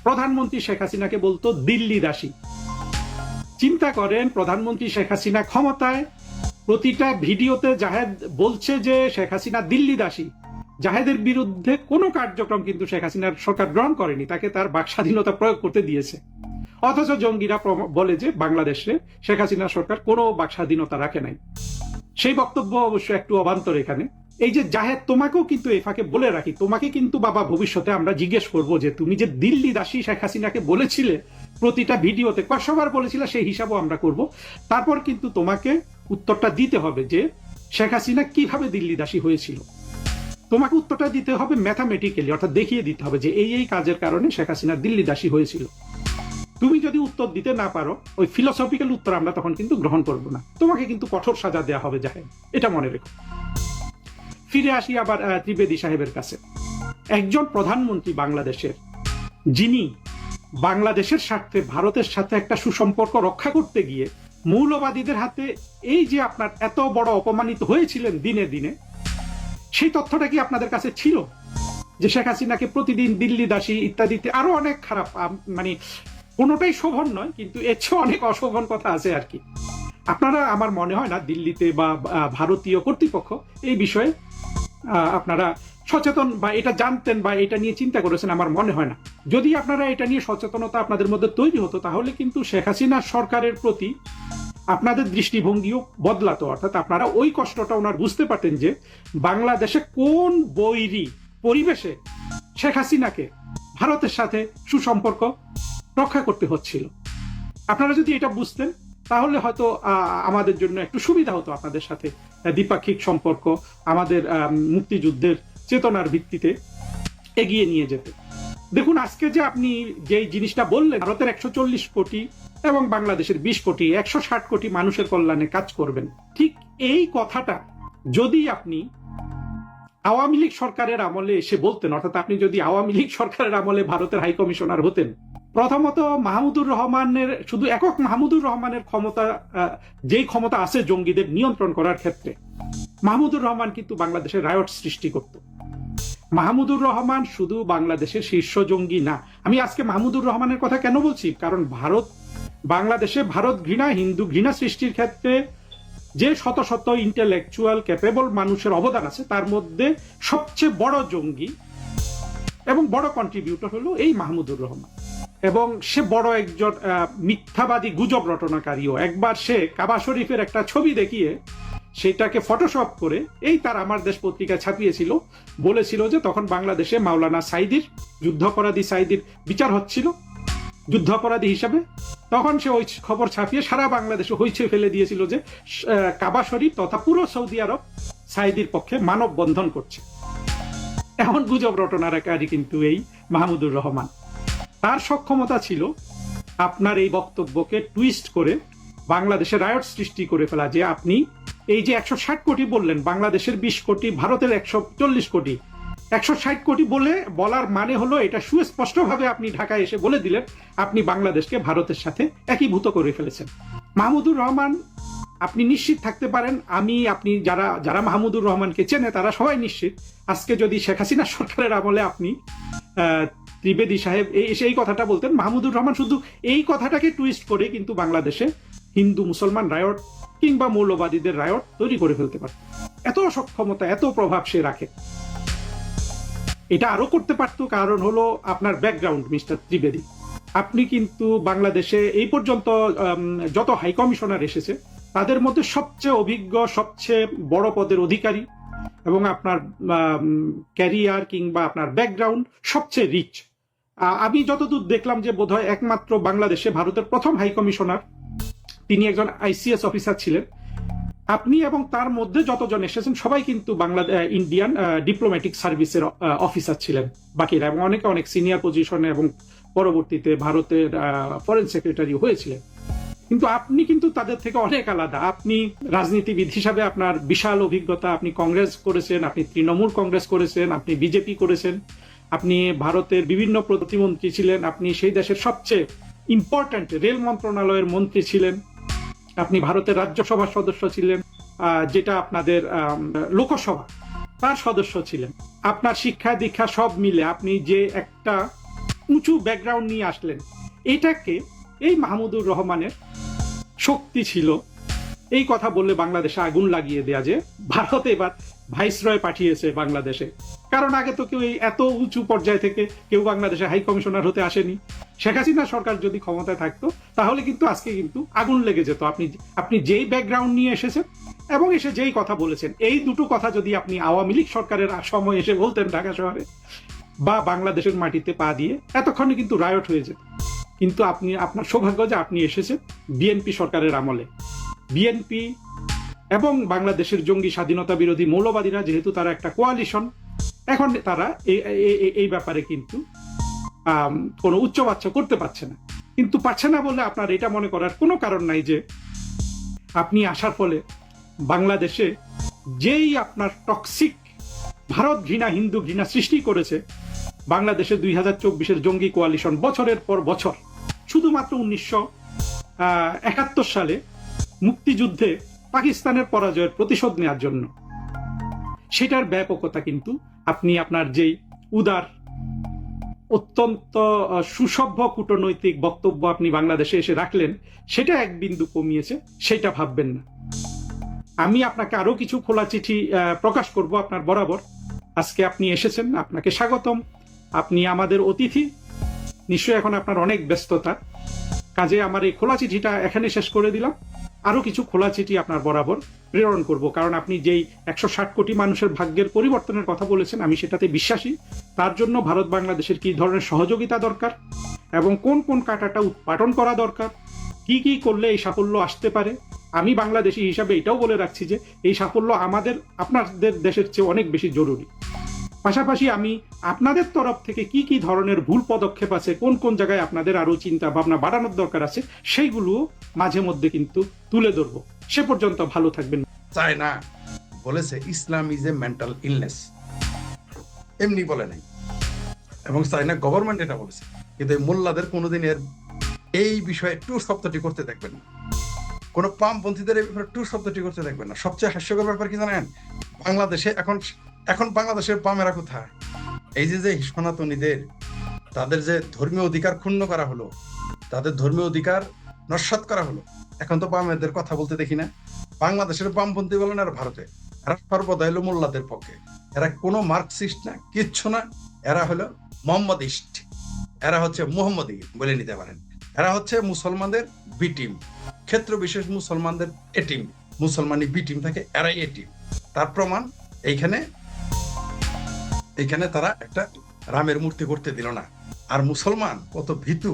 প্রধানমন্ত্রী শেখ হাসিনাকে বলতো দিল্লি দাসী। চিন্তা করেন, প্রধানমন্ত্রী শেখ হাসিনা ক্ষমতায়, প্রতিটা ভিডিওতে জাহেদ বলছে যে শেখ হাসিনা দিল্লি দাসী। জাহেদের বিরুদ্ধে কোনো কার্যক্রম কিন্তু শেখ হাসিনার সরকার গ্রহণ করেনি, তাকে তার বাক স্বাধীনতা প্রয়োগ করতে দিয়েছে। অথচ জঙ্গিরা বলে যে বাংলাদেশে শেখ হাসিনা সরকার কোনো বাক স্বাধীনতা রাখে নাই। সেই বক্তব্য অবশ্য একটু অবান্তর এখানে। এই যে জাহেদ, তোমাকেও কিন্তু এই ফাঁকে বলে রাখি, তোমাকে কিন্তু বাবা ভবিষ্যতে আমরা জিজ্ঞেস করব যে তুমি যে দিল্লি দাসী শেখ হাসিনাকে বলেছিলে প্রতিটা ভিডিওতে, কয়শবার বলেছিলে সেই হিসাবও আমরা করব। তারপর কিন্তু তোমাকে উত্তরটা দিতে হবে যে শেখ হাসিনা কিভাবে দিল্লি দাসী হয়েছিল। তোমাকে উত্তরটা দিতে হবে ম্যাথামেটিক্যালি, অর্থাৎ দেখিয়ে দিতে হবে যে এই কাজের কারণে শেখ হাসিনা দিল্লি দাসী হয়েছিল। তুমি যদি উত্তর দিতে না পারো, ওই ফিলোসফিক্যাল উত্তর আমরা তখন কিন্তু গ্রহণ করব না, তোমাকে কিন্তু কঠোর সাজা দেওয়া হবে জাহেদ, এটা মনে রেখো। ফিরে আসি আবার ত্রিবেদী সাহেবের কাছে। একজন প্রধানমন্ত্রী বাংলাদেশের, যিনি বাংলাদেশের স্বার্থে ভারতের সাথে একটা সুসম্পর্ক রক্ষা করতে গিয়ে মৌলবাদীদের হাতে এই যে আপনার এত বড় অপমানিত হয়েছিলেন দিনে দিনে, সেই তথ্যটা কি আপনাদের কাছে ছিল যে শেখ হাসিনাকে প্রতিদিন দিল্লি দাসী ইত্যাদিতে আরো অনেক খারাপ, মানে কোনোটাই শোভন নয়, কিন্তু এর চেয়ে অনেক অশোভন কথা আছে আর কি। আপনারা, আমার মনে হয় না দিল্লিতে বা ভারতীয় কর্তৃপক্ষ এই বিষয়ে আপনারা সচেতন বা এটা জানতেন বা এটা নিয়ে চিন্তা করেছেন, আমার মনে হয় না। যদি আপনারা এটা নিয়ে সচেতনতা আপনাদের মধ্যে তৈরি হতো, তাহলে কিন্তু শেখ হাসিনা সরকারের প্রতি আপনাদের দৃষ্টিভঙ্গিও বদলাতো, অর্থাৎ আপনারা ওই কষ্টটা ওনার বুঝতে পারতেন যে বাংলাদেশে কোন বৈরী পরিবেশে শেখ হাসিনাকে ভারতের সাথে সুসম্পর্ক রক্ষা করতে হচ্ছিল। আপনারা যদি এটা বুঝতেন, তাহলে হয়তো আমাদের জন্য একটু সুবিধা হতো আপনাদের সাথে দ্বিপাক্ষিক সম্পর্ক আমাদের মুক্তিযুদ্ধের চেতনার ভিত্তিতে এগিয়ে নিয়ে যেতে। দেখুন, আজকে যে আপনি যে জিনিসটা বললেন, ভারতের 140 কোটি এবং বাংলাদেশের 20 কোটি, 160 কোটি মানুষের কল্যাণে কাজ করবেন, ঠিক এই কথাটা যদি আপনি আওয়ামী লীগ সরকারের আমলে এসে বলতেন, অর্থাৎ আপনি যদি আওয়ামী লীগ সরকারের আমলে ভারতের হাই কমিশনার হতেন, প্রথমত মাহমুদুর রহমানের, শুধু একক মাহমুদুর রহমানের ক্ষমতা, যেই ক্ষমতা আছে জঙ্গিদের নিয়ন্ত্রণ করার ক্ষেত্রে, মাহমুদুর রহমান কিন্তু বাংলাদেশের রায়ট সৃষ্টি করত। মাহমুদুর রহমান শুধু বাংলাদেশের শীর্ষ জঙ্গি না। আমি আজকে মাহমুদুর রহমানের কথা কেন বলছি, কারণ বাংলাদেশে ভারত ঘৃণা, হিন্দু ঘৃণা সৃষ্টির ক্ষেত্রে যে শত শত ইন্টেলেকচুয়াল ক্যাপেবল মানুষের অবদান আছে, তার মধ্যে সবচেয়ে বড় জঙ্গি এবং বড় কন্ট্রিবিউটর হলো এই মাহমুদুর রহমান। এবং সে বড় একজন মিথ্যাবাদী গুজব রটনাকারীও। একবার সে কাবা শরীফের একটা ছবি দেখিয়ে সেটাকে ফটোশপ করে এই তার আমার দেশ পত্রিকা ছাপিয়েছিল, বলেছিল যে তখন বাংলাদেশে মাওলানা সাইদির, যুদ্ধাপরাধী সাইদির বিচার হচ্ছিল যুদ্ধাপরাধী হিসাবে। তখন সে ওই খবর ছাপিয়ে সারা বাংলাদেশে হইচই ফেলে দিয়েছিল যে কাবা শরীফ তথা পুরো সৌদি আরব সাইদির পক্ষে মানববন্ধন করছে। এমন গুজব রটনাকারী কিন্তু এই মাহমুদুর রহমান। তার সক্ষমতা ছিল আপনার এই বক্তব্যকে টুইস্ট করে বাংলাদেশে রায়ট সৃষ্টি করে ফেলা, যে আপনি এই যে 160 কোটি বললেন, বাংলাদেশের 20 কোটি, ভারতের 140 কোটি, 160 কোটি বলার মানে হলো এটা সুস্পষ্টভাবে আপনি ঢাকায় এসে বলে দিলেন আপনি বাংলাদেশকে ভারতের সাথে একীভূত করে ফেলেছেন। মাহমুদুর রহমান, আপনি নিশ্চিত থাকতে পারেন, আপনি যারা মাহমুদুর রহমানকে চেনে তারা সবাই নিশ্চিত, আজকে যদি শেখ হাসিনা সরকারের আমলে আপনি ত্রিবেদী সাহেব এই কথাটা বলতেন, মাহমুদুর রহমান শুধু এই কথাটাকে টুইস্ট করে কিন্তু বাংলাদেশে হিন্দু মুসলমান রায়ট কিংবা মৌলবাদীদের রায়ট তৈরি করে ফেলতে পারত। এত সক্ষমতা, এত প্রভাব সে রাখে। এটা আরো করতে পারত, কারণ হলো আপনার ব্যাকগ্রাউন্ড মিস্টার ত্রিবেদী। আপনি কিন্তু বাংলাদেশে এই পর্যন্ত যত হাই কমিশনার এসেছে তাদের মধ্যে সবচেয়ে অভিজ্ঞ, সবচেয়ে বড় পদের অধিকারী, এবং আপনার ক্যারিয়ার কিংবা আপনার ব্যাকগ্রাউন্ড সবচেয়ে রিচ। আমি যতদূর দেখলাম যে বোধহয় একমাত্র বাংলাদেশে ভারতের প্রথম হাই কমিশনার, তিনি একজন ICS অফিসার ছিলেন। আপনি এবং তার মধ্যে যতজন এসেছেন সবাই কিন্তু ইন্ডিয়ান ডিপ্লোম্যাটিক সার্ভিসের অফিসার ছিলেন বাকিরা, এবং অনেকে অনেক সিনিয়র পজিশনে এবং পরবর্তীতে ভারতের ফরেন সেক্রেটারি হয়েছিলেন। কিন্তু আপনি কিন্তু তাদের থেকে অনেক আলাদা। আপনি রাজনীতিবিদ হিসাবে আপনার বিশাল অভিজ্ঞতা, আপনি কংগ্রেস করেছেন, আপনি তৃণমূল কংগ্রেস করেছেন, আপনি বিজেপি করেছেন, আপনি ভারতের বিভিন্ন প্রতিমন্ত্রী ছিলেন, আপনি সেই দেশের সবচেয়ে ইম্পর্ট্যান্ট রেল মন্ত্রণালয়ের মন্ত্রী ছিলেন, আপনি ভারতের রাজ্যসভার সদস্য ছিলেন, যেটা আপনাদের লোকসভা, তার সদস্য ছিলেন। আপনার শিক্ষা দীক্ষা সব মিলে আপনি যে একটা উঁচু ব্যাকগ্রাউন্ড নিয়ে আসলেন, এটাকে এই মাহমুদুর রহমানের শক্তি ছিল এই কথা বললে বাংলাদেশে আগুন লাগিয়ে দেয়া যে ভারত এবার ভাইসরয় পাঠিয়েছে বাংলাদেশে। কারণ আগে তো কেউ এত উঁচু পর্যায় থেকে কেউ বাংলাদেশে হাই কমিশনার হতে আসেনি। শেখ হাসিনা সরকার যদি ক্ষমতায় থাকতো তাহলে কিন্তু আজকে কিন্তু আগুন লেগে যেত। আপনি যেই ব্যাকগ্রাউন্ড নিয়ে এসেছেন এবং এসে যেই কথা বলেছেন, এই দুটো কথা যদি আপনি আওয়ামী লীগ সরকারের সময় এসে বলতেন ঢাকা শহরে বা বাংলাদেশের মাটিতে পা দিয়ে, এতক্ষণে কিন্তু রায়ট হয়ে যেত। কিন্তু আপনার সৌভাগ্য যে আপনি এসেছেন বিএনপি সরকারের আমলে। বিএনপি এবং বাংলাদেশের জঙ্গি স্বাধীনতা বিরোধী মৌলবাদীরা যেহেতু তারা একটা কোয়ালিশন, এখন তারা এই ব্যাপারে কিন্তু কোনো উচ্চবাচ্য করতে পারছে না। কিন্তু পারছে না বলে আপনার এটা মনে করার কোনো কারণ নাই যে আপনি আসার ফলে বাংলাদেশে যেই আপনার টক্সিক ভারত ঘৃণা হিন্দু ঘৃণা সৃষ্টি করেছে, বাংলাদেশে 2024-এর জঙ্গি কোয়ালিশন বছরের পর বছর শুধুমাত্র 1971 সালে মুক্তিযুদ্ধে পাকিস্তানের পরাজয়ের প্রতিশোধ নেওয়ার জন্য, সেটার ব্যাপকতা কিন্তু আপনি আপনার যেই উদার অত্যন্ত সুসভ্য কূটনৈতিক বক্তব্য আপনি বাংলাদেশে এসে রাখলেন, সেটা এক বিন্দু কমিয়েছে, সেটা ভাববেন না। আমি আপনাকে আরো কিছু খোলা চিঠি প্রকাশ করব আপনার বরাবর। আজকে আপনি এসেছেন, আপনাকে স্বাগতম। আপনি আমাদের অতিথি, নিশ্চয়ই এখন আপনার অনেক ব্যস্ততা, কাজে আমার এই খোলা চিঠিটা এখানে শেষ করে দিলাম। আরো কিছু খোলা চিঠি আপনার বরাবর প্রেরণ করব, কারণ আপনি যেই 160 কোটি মানুষের ভাগ্যের পরিবর্তনের কথা বলেছেন, আমি সেটাতে বিশ্বাসী। তার জন্য ভারত বাংলাদেশের কি ধরনের সহযোগিতা দরকার এবং কোন কোন কাঁটাটা উৎপাটন করা দরকার, কি কি করলে এই সাফল্য আসতে পারে, আমি বাংলাদেশি হিসাবে এটাও বলে রাখছি যে এই সাফল্য আপনাদের দেশের চেয়ে অনেক বেশি জরুরি। পাশাপাশি আমি আপনাদের তরফ থেকে কি কি ধরনের ভুল পদক্ষেপ আছে, কোন কোন জায়গায় আপনাদের আরো চিন্তা ভাবনা বাড়ানোর দরকার আছে, সেইগুলো মাঝে মধ্যে কিন্তু তুলে ধরবো। সে পর্যন্ত ভালো থাকবেন। চায়না বলেছে ইসলাম ইজ এ মেন্টাল ইলনেস, এমনি বলে নাই, এবং চায়না গভর্নমেন্ট এটা বলেছে। কিন্তু মোল্লাদের কোনোদিন এই বিষয়ে টু শব্দটি করতে দেখবেন না, কোন বামপন্থীদের এই ব্যাপারে টু শব্দটি করতে দেখবেন না। সবচেয়ে হাস্যকর ব্যাপার কি জানেন, বাংলাদেশে এখন বাংলাদেশের বামেরা কোথায়? এই যে সনাতনীদের তাদের যে ধর্মীয় অধিকার ক্ষুণ্ণ করা হলো, তাদের ধর্মীয় অধিকার নস্যাৎ করা হলো, এখন তো বামেদের কথা বলতে দেখি না। বাংলাদেশের বামপন্থী বলেন আর ভারতে, এরা সর্বদা হলো মোল্লাদের পক্ষে। এরা কোনো মার্কসিস্ট না, কিচ্ছু না, এরা হলো মোহাম্মদিস্ট, এরা হচ্ছে মোহাম্মদী বলে নিতে পারেন। এরা হচ্ছে মুসলমানদের বি টিম, ক্ষেত্র বিশেষ মুসলমানদের এ টিম, মুসলমানি বি টিম থাকে, এরাই এ টিম। তার প্রমাণ এইখানে তারা একটা রামের মূর্তি করতে দিল না। আর মুসলমান কত ভীতু,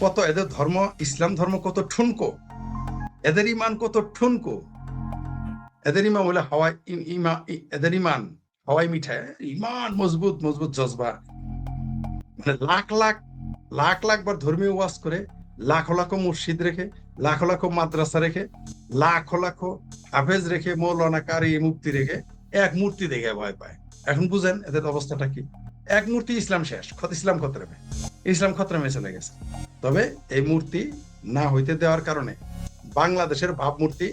কত এদের ধর্ম, ইসলাম ধর্ম কত ঠুনকো, এদের ইমান কত ঠুনকো, এদের ইমান বলে এদের ইমান হাওয়াই মিঠাই, ইমান মজবুত মজবুত জজবা, মানে লাখ লাখ বার ধর্মীয় ওয়াজ করে, লাখো লাখো মসজিদ রেখে, লাখো লাখো মাদ্রাসা রেখে, লাখো লাখো হাফেজ রেখে, মৌলানা কারি মুফতি রেখে এক মূর্তি দেখে ভয় পায়। এখন বুঝেন এদের অবস্থাটা কি? এক মূর্তি ইসলাম শেষ, ইসলাম খতরামে চলে গেছে। তবে এই মূর্তি না হইতে দেওয়ার কারণে বাংলাদেশের ভাবমূর্তি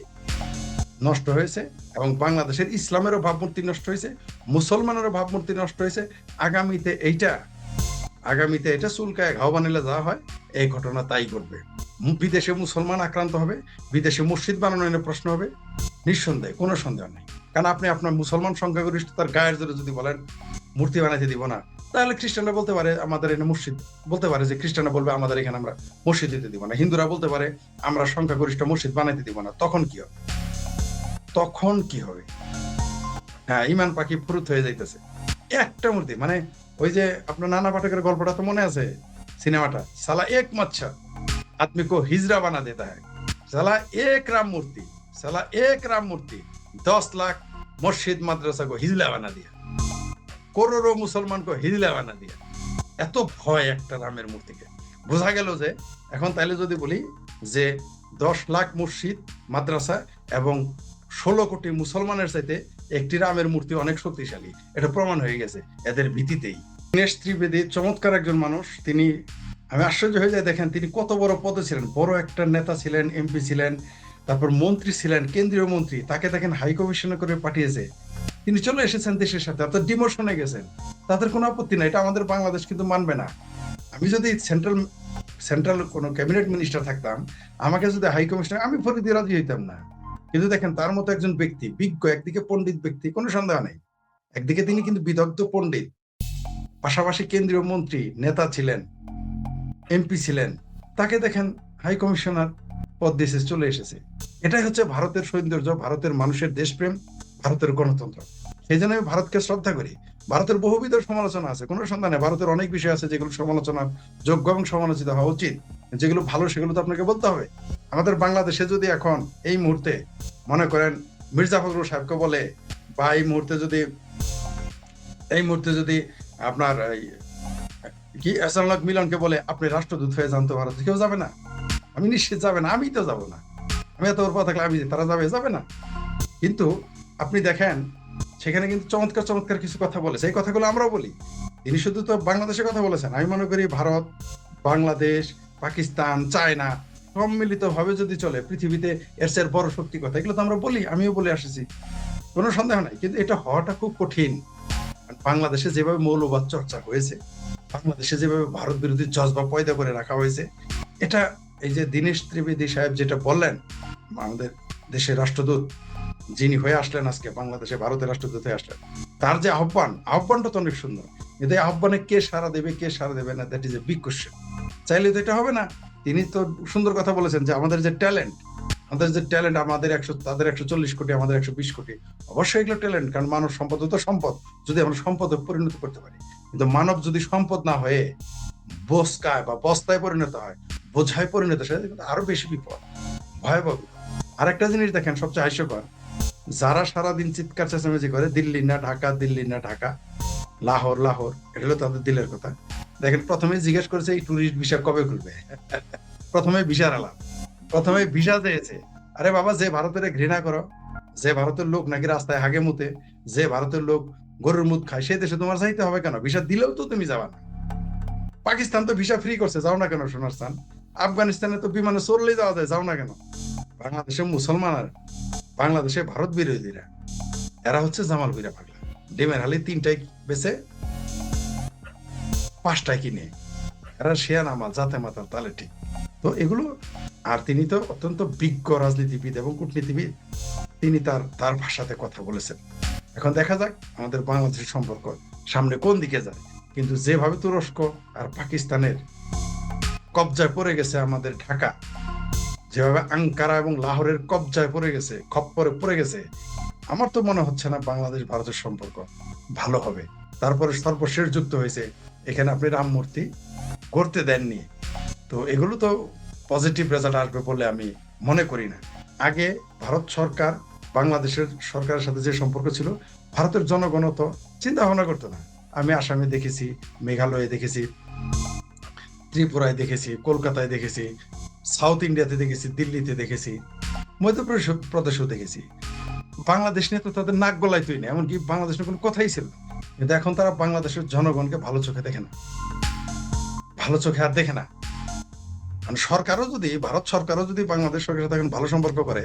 নষ্ট হয়েছে, এবং বাংলাদেশের ইসলামেরও ভাবমূর্তি নষ্ট হয়েছে, মুসলমানেরও ভাবমূর্তি নষ্ট হয়েছে। আগামীতে এটা চুলকায় ঘাও বানাইলে যা হয়, এই ঘটনা তাই ঘটবে। বিদেশে মুসলমান আক্রান্ত হবে, বিদেশে মসজিদ বানানো নিয়ে প্রশ্ন হবে, নিঃসন্দেহে, কোনো সন্দেহ নেই। কারণ আপনি আপনার মুসলমান সংখ্যাগরিষ্ঠতার গায়ের জোরে যদি বলেন মূর্তি বানাইতে দিব না, তাহলে খ্রিস্টানরা বলতে পারে আমাদের এখানে মসজিদ, বলতে পারে যে খ্রিস্টানরা বলবে আমাদের এখানে আমরা মসজিদ দিতে দিব না, হিন্দুরা বলতে পারে আমরা সংখ্যাগরিষ্ঠ মসজিদ বানাইতে দিব না। তখন কি হবে? হ্যাঁ, ইমান পাখি ফুরুত হয়ে যাইতেছে। একটা মূর্তি, মানে ওই যে আপনার নানা পাঠকের গল্পটা তো মনে আছে, সিনেমাটা, সালা এক মচ্ছা आदमी को हिजरा बना देता है, साला एक राम मूर्ति 10 लाख मस्जिद मदरसा को हिजला बना दिया, करोड़ों मुसलमान को हिजला बना दिया। এত ভয় একটা রামের মূর্তিকে। বোঝা গেল যে এখন তাইলে যদি বলি যে 10 লাখ মসজিদ মাদ্রাসা এবং 16 কোটি মুসলমানের চাইতে একটি রামের মূর্তি অনেক শক্তিশালী, এটা প্রমাণ হয়ে গেছে এদের ভীতিতেই। দীনেশ ত্রিবেদী চমৎকার একজন মানুষ, তিনি, আমি আশ্চর্য হয়ে যাই, দেখেন তিনি কত বড় পদে ছিলেন, বড় একটা নেতা ছিলেন, এমপি ছিলেন, তারপর মন্ত্রী ছিলেন, কেন্দ্রীয় মন্ত্রী, তাকে দেখেন হাই কমিশনে করে পাঠিয়েছে, তিনি চলে এসেছেন দেশের সাথে, অর্থাৎ ডিমোশনে গেছেন, তাদের কোনো আপত্তি নাই। এটা আমাদের বাংলাদেশ কিন্তু মানবে না। আমি যদি সেন্ট্রাল কোনো ক্যাবিনেট মিনিস্টার থাকতাম, আমাকে যদি হাই কমিশনার, আমি ফরিদি রাজি হইতাম না। কিন্তু দেখেন তার মতো একজন ব্যক্তি, বিজ্ঞ, একদিকে পণ্ডিত ব্যক্তি, কোনো সন্দেহ নেই, একদিকে তিনি কিন্তু বিদগ্ধ পণ্ডিত, পাশাপাশি কেন্দ্রীয় মন্ত্রী, নেতা ছিলেন, এমপি ছিলেন, তাকে দেখেন হাই কমিশনার পদ দিয়ে চলে এসেছে। এটাই হচ্ছে ভারতের সৌন্দর্য, ভারতের মানুষের দেশপ্রেম, ভারতের গণতন্ত্র। সেই জন্য আমি ভারতকে শ্রদ্ধা করি। ভারতের বহুবিধ সমালোচনা আছে, কোনো সন্দেহ নেই, ভারতের অনেক বিষয় আছে যেগুলো সমালোচনার যোগ্য এবং সমালোচিত হওয়া উচিত। যেগুলো ভালো সেগুলো তো আপনাকে বলতে হবে। আমাদের বাংলাদেশে যদি এখন এই মুহূর্তে মনে করেন মির্জা ফখরুল সাহেবকে বলে, বা এই মুহূর্তে যদি আপনার কি এহসানুল মিলনকে বলে আপনি রাষ্ট্রদূত হয়ে যান, তো ভারতে কেউ যাবে না? আমি নিশ্চিত যাবে না, আমি তো যাবো না। আমি এত ওর কথা থাকলে আমি তারা যাবে না। কিন্তু আপনি দেখেন সেখানে কিন্তু চমৎকার চমৎকার কিছু কথা বলেছে, এই কথাগুলো আমরাও বলি। তিনি শুধু তো বাংলাদেশের কথা বলেছেন, আমি মনে করি ভারত, বাংলাদেশ, পাকিস্তান, চায়না সম্মিলিত ভাবে যদি চলে পৃথিবীতে এর চেয়ে বড় শক্তি কথা, এগুলো তো আমরা বলি, আমিও বলে আসছি, কোনো সন্দেহ নাই। কিন্তু এটা হওয়াটা খুব কঠিন। বাংলাদেশে যেভাবে মৌলবাদ চর্চা হয়েছে, বাংলাদেশে যেভাবে ভারত বিরোধী জজবা পয়দা করে রাখা হয়েছে, এটা এই যে দীনেশ ত্রিবেদী সাহেব যেটা বললেন, আমাদের দেশের রাষ্ট্রদূত যিনি হয়ে আসলেন আজকে বাংলাদেশে, ভারতের রাষ্ট্রদূত হয়ে আসলেন, তার যে আহ্বানটা তো অনেক সুন্দর। কিন্তু এই আহ্বানে কে সাড়া দেবে কে সাড়া দেবে না, that is a big question. চাইলে তো এটা হবে না। তিনি তো সুন্দর কথা বলেছেন যে আমাদের যে ট্যালেন্ট, আমাদের 100, তাদের 140 কোটি, আমাদের 120 কোটি, অবশ্যই এগুলো ট্যালেন্ট, কারণ মানব সম্পদ তো সম্পদ, যদি আমরা সম্পদে পরিণত করতে পারি। কিন্তু মানব যদি সম্পদ না হয়ে বস্কায় বা বস্তায় পরিণত হয়, বোঝায় পরিণত হয়, সেটা কিন্তু আরো বেশি বিপদ, ভয়াবহ। আরেকটা জিনিস দেখেন, সবচেয়ে হাস্যকর, যারা সারাদিন চিৎকার চেঁচামেচি করে দিল্লি না ঢাকা, দিল্লি না ঢাকা, লাহোর লাহোর, এটা হলো তাদের দিলের কথা। দেখেন প্রথমে জিজ্ঞেস করেছে এই ট্যুরিস্ট ভিসা কবে খুলবে, প্রথমে ভিসার আলাপ, প্রথমে ভিসা চেয়েছে। আরে বাবা, যে ভারতের ঘৃণা করো, যে ভারতের লোক নাকি রাস্তায় হাগে মুতে, যে ভারতের লোক গরুর মুদ খায়, সেই দেশে তোমার চাইতে হবে কেন? ভিসা দিলেও তো তুমি যাবা না। পাকিস্তান তো ভিসা ফ্রি করছে, যাও না কেন সোনার স্থান? আফগানিস্তানে তো বিমানে চললেই যাওয়া যায়, যাও না কেন? বাংলাদেশে মুসলমান আর বাংলাদেশে ভারত বিরোধীরা, এরা হচ্ছে জামাল ভুইরা পাগলা। ডিমের হালি 3টাই বেচে 5টায় কিনে, এরা শেয়ার আমাল জাতে মাতাল তালে ঠিক। তো এগুলো, আর তিনি তো অত্যন্ত বিজ্ঞ রাজনীতিবিদ এবং কূটনীতিবিদ, তিনি তার ভাষাতে কথা বলেছেন। এখন দেখা যাক আমাদের বাংলাদেশের সম্পর্ক সামনে কোন দিকে যায়। কিন্তু যেভাবে তুরস্ক আর পাকিস্তানের কবজায় পড়ে গেছে আমাদের ঢাকা, যেভাবে আঙ্কারা এবং লাহোরের কবজায় পড়ে গেছে, খপ্পরে পড়ে গেছে, আমার তো মনে হচ্ছে না বাংলাদেশ ভারতের সম্পর্ক ভালো হবে। তারপরে সর্বশেষ যুক্ত হয়েছে এখানে আপনি রাম মূর্তি করতে দেননি, তো এগুলো তো পজিটিভ রেজাল্ট আসবে বলে আমি মনে করি না। আগে ভারত সরকার বাংলাদেশের সরকারের সাথে যে সম্পর্ক ছিল, ভারতের জনগণ তো চিন্তা ভাবনা করতো না। আমি আসামে দেখেছি, মেঘালয়ে দেখেছি, ত্রিপুরায় দেখেছি, কলকাতায় দেখেছি, সাউথ ইন্ডিয়াতে দেখেছি, দিল্লিতে দেখেছি, মধ্যপ্রদেশেও দেখেছি। বাংলাদেশ নিয়ে তো তাদের নাক গলায় তুই না, এমনকি বাংলাদেশ নিয়ে কোনো কথাই ছিল না। কিন্তু এখন তারা বাংলাদেশের জনগণকে ভালো চোখে দেখে না, ভালো চোখে আর দেখে না। মানে ভারত সরকারও যদি বাংলাদেশ সরকারের সাথে এখন ভালো সম্পর্ক করে,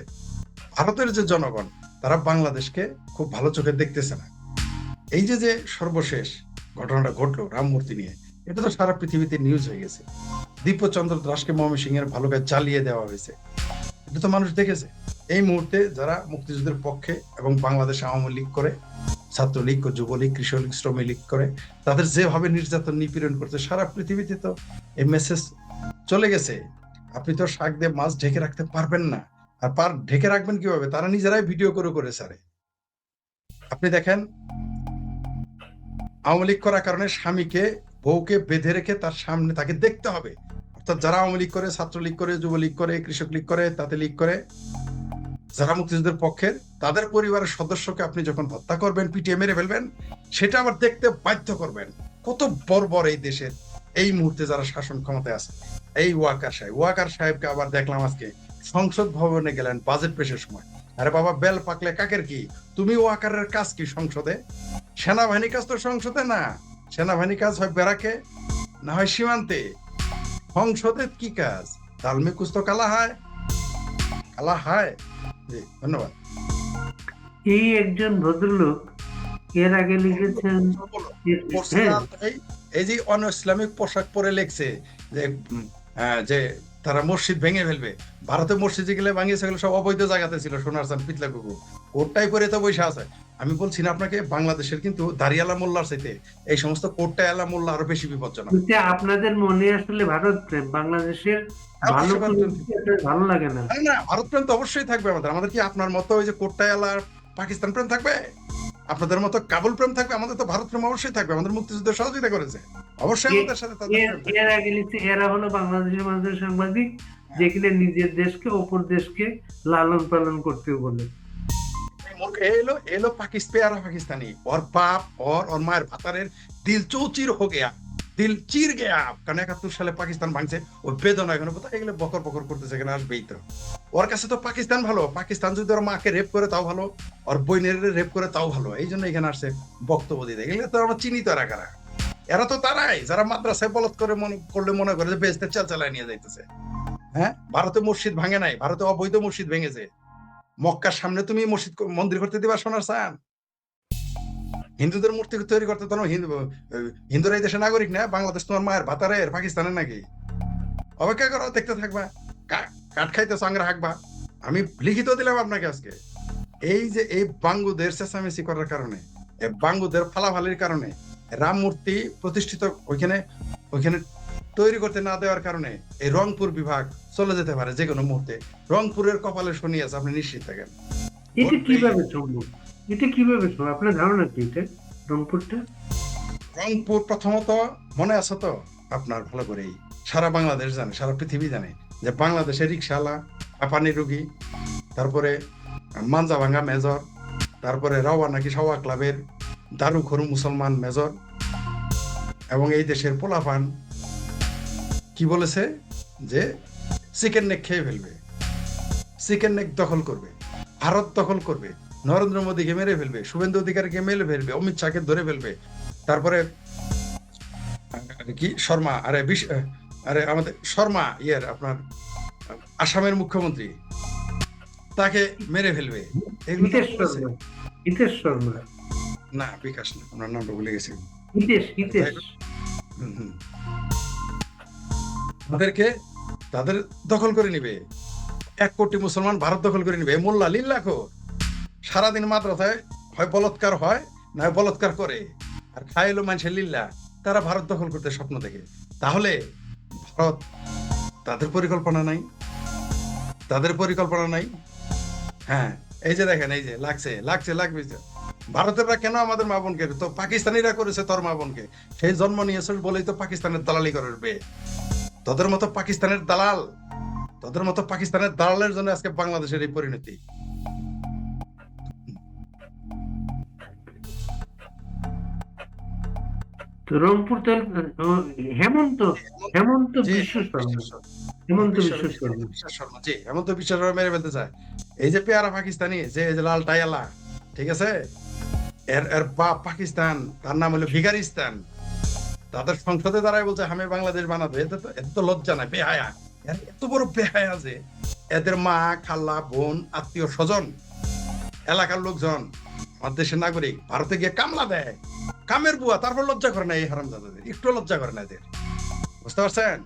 ভারতের যে জনগণ তারা বাংলাদেশকে খুব ভালো চোখে দেখতেছে না। এই যে সর্বশেষ ঘটনাটা ঘটলো রাম মূর্তি নিয়ে, এটা তো সারা পৃথিবীতে নিউজ হয়ে গেছে। দীপচন্দ্র দাসকে ময়মনসিংহ এর ভালো কাজ জ্বালিয়ে দেওয়া হয়েছে, এটা তো মানুষ দেখেছে। এই মুহূর্তে যারা মুক্তিযুদ্ধের পক্ষে এবং বাংলাদেশে আওয়ামী লীগ করে, ছাত্রলীগ, যুবলীগ, কৃষক লীগ, শ্রমিক লীগ করে, তাদের যেভাবে নির্যাতন নিপীড়ন করছে, সারা পৃথিবীতে তো এই মেসেজ চলে গেছে। আপনি তো শাক দিয়ে মাছ ঢেকে রাখতে পারবেন না। আর ঢেকে রাখবেন কিভাবে? তারা নিজেরাই ভিডিও করে সারে। আপনি দেখেন, আওয়ামী লীগ করার কারণে স্বামীকে, বউকে বেঁধে রেখে তার সামনে তাকে দেখতে হবে। অর্থাৎ যারা আওয়ামী লীগ করে, ছাত্রলীগ করে, যুবলীগ করে, কৃষক লীগ করে, তাতে লীগ করে, যারা মুক্তিযুদ্ধের পক্ষের, তাদের পরিবারের সদস্যকে আপনি যখন হত্যা করবেন, পিটিয়ে মেরে ফেলবেন, সেটা আবার দেখতে বাধ্য করবেন। কত বর্বর এই দেশের এই মুহূর্তে যারা শাসন ক্ষমতায় আছে। এই ওয়াকার সাহেবকে আবার দেখলাম আজকে সংসদ ভবনে গেলেন বাজেট পেশের সময়। আরে বাবা, বেল পাকলে কাকের কি? তুমি ওয়াকারের কাজ কি সংসদে? সেনাবাহিনী কাজ তো সংসদে না, সেনাবাহিনী কাজ হয় ব্যারাকে, না হয় সীমান্তে। সংসদে কি কাজ? দালমে কুছ তো কালা হায়। জি, ধন্যবাদ। এই একজন ভদ্রলোক এর আগে লিখেছেন, এই যে অন ইসলামিক পোশাক পরে লেখছে যে তারা মসজিদ ভেঙে ফেলবে। ভারতে মসজিদে গেলে ভাঙিয়েছে, সব অবৈধ জায়গাতে ছিল, সোনার চান, পিতলা কুকুর, ওটাই পরে তো বৈশা আছে। আমি বলছি না আপনাকে, বাংলাদেশের কিন্তু দাঁড়িয়ালা মোল্লার চাইতে এই সমস্ত কোট্টায়ালা মোল্লা আরো বেশি বিপজ্জনক। কিন্তু আপনাদের মনে আসলে ভারত প্রেম, বাংলাদেশের ভালো অবশ্যই কোনো ভারত কিছু আপনার ভালো লাগে না। না, না, ভারত প্রেম তো অবশ্যই থাকবে আমাদের। আমাদের কি আপনার মতো ওই যে কোট্টায়ালা পাকিস্তান প্রেম থাকবে? আপনাদের মতো কাবুল প্রেম থাকবে? আমাদের তো ভারত প্রেম অবশ্যই থাকবে। আমাদের মুক্তিযুদ্ধ সহযোগিতা করেছে, অবশ্যই আমাদের সাথে তাদের এর প্রেম থাকবে। এর আগে লিখছে, এরা হলো বাংলাদেশের মানুষের সাংবাদিক, যেখানে নিজের দেশকে অপর দেশকে লালন পালন করতে বলে। এই মূর্খ এলো এলো পেয়ারা পাকিস্তানি, ওর বাপ ওর মায়ের ভাতারের দিল চৌচির হো গেয়া, দিল চির গেয়া। কারণ 71 সালে পাকিস্তান ভাঙছে, ও বেদনা এখানে কোথায় এগুলো বকর বকর করতেছে, এখানে আসবেই তো। ওর কাছে তো পাকিস্তান ভালো, পাকিস্তান যদি ওর মাকে রেপ করে তাও ভালো, ওর বইনের রেপ করে তাও ভালো, এই জন্য এখানে আসছে বক্তব্য দিতে। এগুলো তো আমরা চিনি তো এরা কারা। এরা তো তারাই যারা মাদ্রাসায় বলৎ করে মনে করে যে বেহেশতের চাল চালায় নিয়ে যাইতেছে। হ্যাঁ, ভারতে মসজিদ ভাঙে নাই, ভারতে অবৈধ মসজিদ ভেঙেছে। মক্কার সামনে তুমি মন্দির করতে দিবা সোনার চান? হিন্দুদের মূর্তি তৈরি করতে তো হিন্দুরা এই দেশের নাগরিক না? বাংলাদেশ তোমার মায়ের ভাতারের, পাকিস্তানের নাকি? অপেক্ষা করো, দেখতে থাকবা, কাঠ খাইতে চাংরা হাঁকবা। আমি লিখিত দিলাম আপনাকে আজকে, এই যে এই বাঙ্গুদের চেঁচামেচি করার কারণে, বাঙ্গুদের ফালাফালির কারণে, রাম মূর্তি প্রতিষ্ঠিত ওইখানে তৈরি করতে না দেওয়ার কারণে এই রংপুর বিভাগ চলে যেতে পারে যে কোনো মুহূর্তে। রংপুরের কপালে শনি আছে, আপনি নিশ্চিত থাকেন। এটা কিভাবে সম্ভব? এটা কিভাবে সম্ভব? আপনার ধারণা কি এটা? রংপুরটা রংপুর প্রথমত মনে আছে তো আপনার ভালো করেই, সারা বাংলাদেশ জানে, সারা পৃথিবী জানে যে বাংলাদেশের রিক্সাওয়ালা, হাঁপানি রুগী, তারপরে মাঞ্জা ভাঙ্গা মেজর, তারপরে রাওয়া নাকি সাওয়া ক্লাবের দারুখরু মুসলমান মেজর, এবং এই দেশের পোলাপান কি বলেছে যে চিকেন নেক খেয়ে ফেলবে, চিকেন নেক দখল করবে, ভারত দখল করবে, নরেন্দ্র মোদীকে মেরে ফেলবে, শুভেন্দু অধিকারীকে মেরে ফেলবে, অমিত শাহকে ধরে ফেলবে, তারপরে কি শর্মা, আরে আমাদের শর্মা আপনার আসামের মুখ্যমন্ত্রী, তাকে মেরে ফেলবে। এগুলো হিতেশ শর্মা, হিতেশ শর্মা, না বিকাশ না, ওনার নামটা ভুলে গেছি। হিতেশ তাদেরকে তাদের দখল করে নিবে। 1 কোটি মুসলমান ভারত দখল করে নিবে। মোল্লা লিল্লাখো সারাদিন মাদ্রাসায় হয় বলৎকার হয় না বলৎকার করে, আর খাইলো মানুষের লিল্লা, তারা ভারত দখল করতে স্বপ্ন দেখে। তাহলে ভারত, তাদের পরিকল্পনা নাই, তাদের পরিকল্পনা নাই। হ্যাঁ, এই যে দেখেন, এই যে লাগবে। ভারতেররা কেন আমাদের মা বোনকে, তো পাকিস্তানিরা করেছে তোর মা বোনকে, সেই জন্ম নিয়েছে বলেই তো পাকিস্তানের দালালি করবে। তোদের মতো পাকিস্তানের দালালের জন্য আজকে বাংলাদেশের এই পরিণতি। রংপুর তো হেমন্ত বিশ্ব শর্মা হেমন্ত বিশ্ব শর্মা মেরে ফেলতে চায়। এই যে পেয়ারা পাকিস্তানি, যে লাল টাইয়ালা, ঠিক আছে, এর বাপ পাকিস্তান, তার নাম হলো ভিগারিস্তান। তাদের সংসদে দাঁড়ায় বলছে আমি বাংলাদেশ বানাবো। এত তো লজ্জা নাই, বেহায়া, এত বড় বেহায়া যে এদের মা, খালা, বোন, আত্মীয় স্বজন, এলাকার লোকজন, আমার দেশের নাগরিক ভারতে গিয়ে কামলা দেয়, কামের বুয়া, তারপর লজ্জা করে না এই হারামজাদাদের, একটু লজ্জা করে না এদের, বুঝতে পারছেন?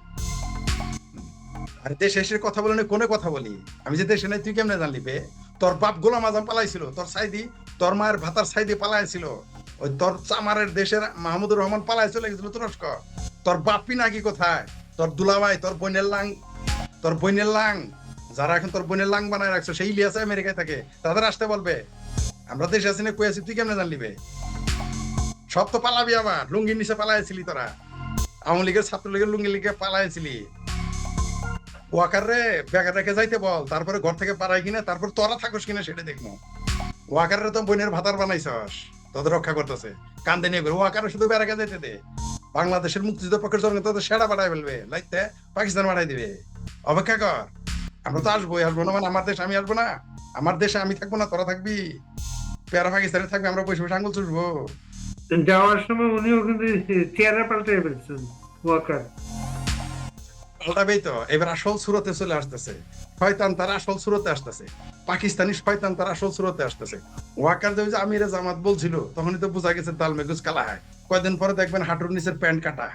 আর দেশে এসে কথা বলে কোনে কথা বলি, আমি যে দেশে নাই তুই কেমনে জানলি বে? তোর বাপ গোলাম আজম পালাইছিল, তোর সাইদি, তোর মায়ের ভাতার সাইদি পালাইছিল, ওই তোর চামারের দেশের মাহমুদুর রহমান পালাই চলে গেছিল তুরস্ক। তোর বাপি নাকি কোথায়? তোর দুলাভাই, তোর বোনের লাং, যারা এখন তোর বোনের লাং বানায় রাখছো, সেই ইলিয়াসে আমেরিকায় থাকে, তাদের আসতে বলবে। আমরা দেশে আছি না কই আছি তুই কেমনে জানলি বে? সব তো পালাবি, আবার লুঙ্গির নিচে পালাইছিলি তোরা, আওয়ামী লীগের ছাত্রলীগের লুঙ্গি লিগে পালাইছিলি। ওয়াকার রে বেকার রেখে যাইতে বল, তারপরে ঘর থেকে পাড়াই কিনা, তারপর তোরা থাকস কিনা সেটা দেখবো। ওয়াকার রে তো বোনের ভাতার বানাইছস, তোদের রক্ষা করতেছে, কান্দে নিয়ে করে। ওয়াকারে শুধু বেড়াকে যাইতে দে, বাংলাদেশের মুক্তিযুদ্ধ পক্ষের জন্য তোদের সেরা বাড়াই ফেলবে, লাইতে পাকিস্তান বাড়াই দিবে। অপেক্ষা কর, আমরা তো আসবো না, মানে আমার দেশ আমি আসবো না, আমার দেশে আমি থাকবো না, তোরা থাকবি, পেয়ারা পাকিস্তানে থাকবে, আমরা বসে বসে আঙুল চুষবো। যাওয়ার সময় উনিও কিন্তু চেহারা পাল্টে ফেলছেন ওয়াকার। পাল্টাবেই তো, এবার আসল সুরতে চলে আসতেছে শয়তান, তার আসল সুরতে আসতেছে, পাকিস্তানি শয়তান তার আসল সুরতে আসতেছে। ওয়াকার যে আমিরে জামাত বলছিল, তখনই তো বোঝা গেছে তাল মেগুজ কালা হয়। কয়দিন পরে দেখবেন হাঁটুর নিচের প্যান্ট কাটা,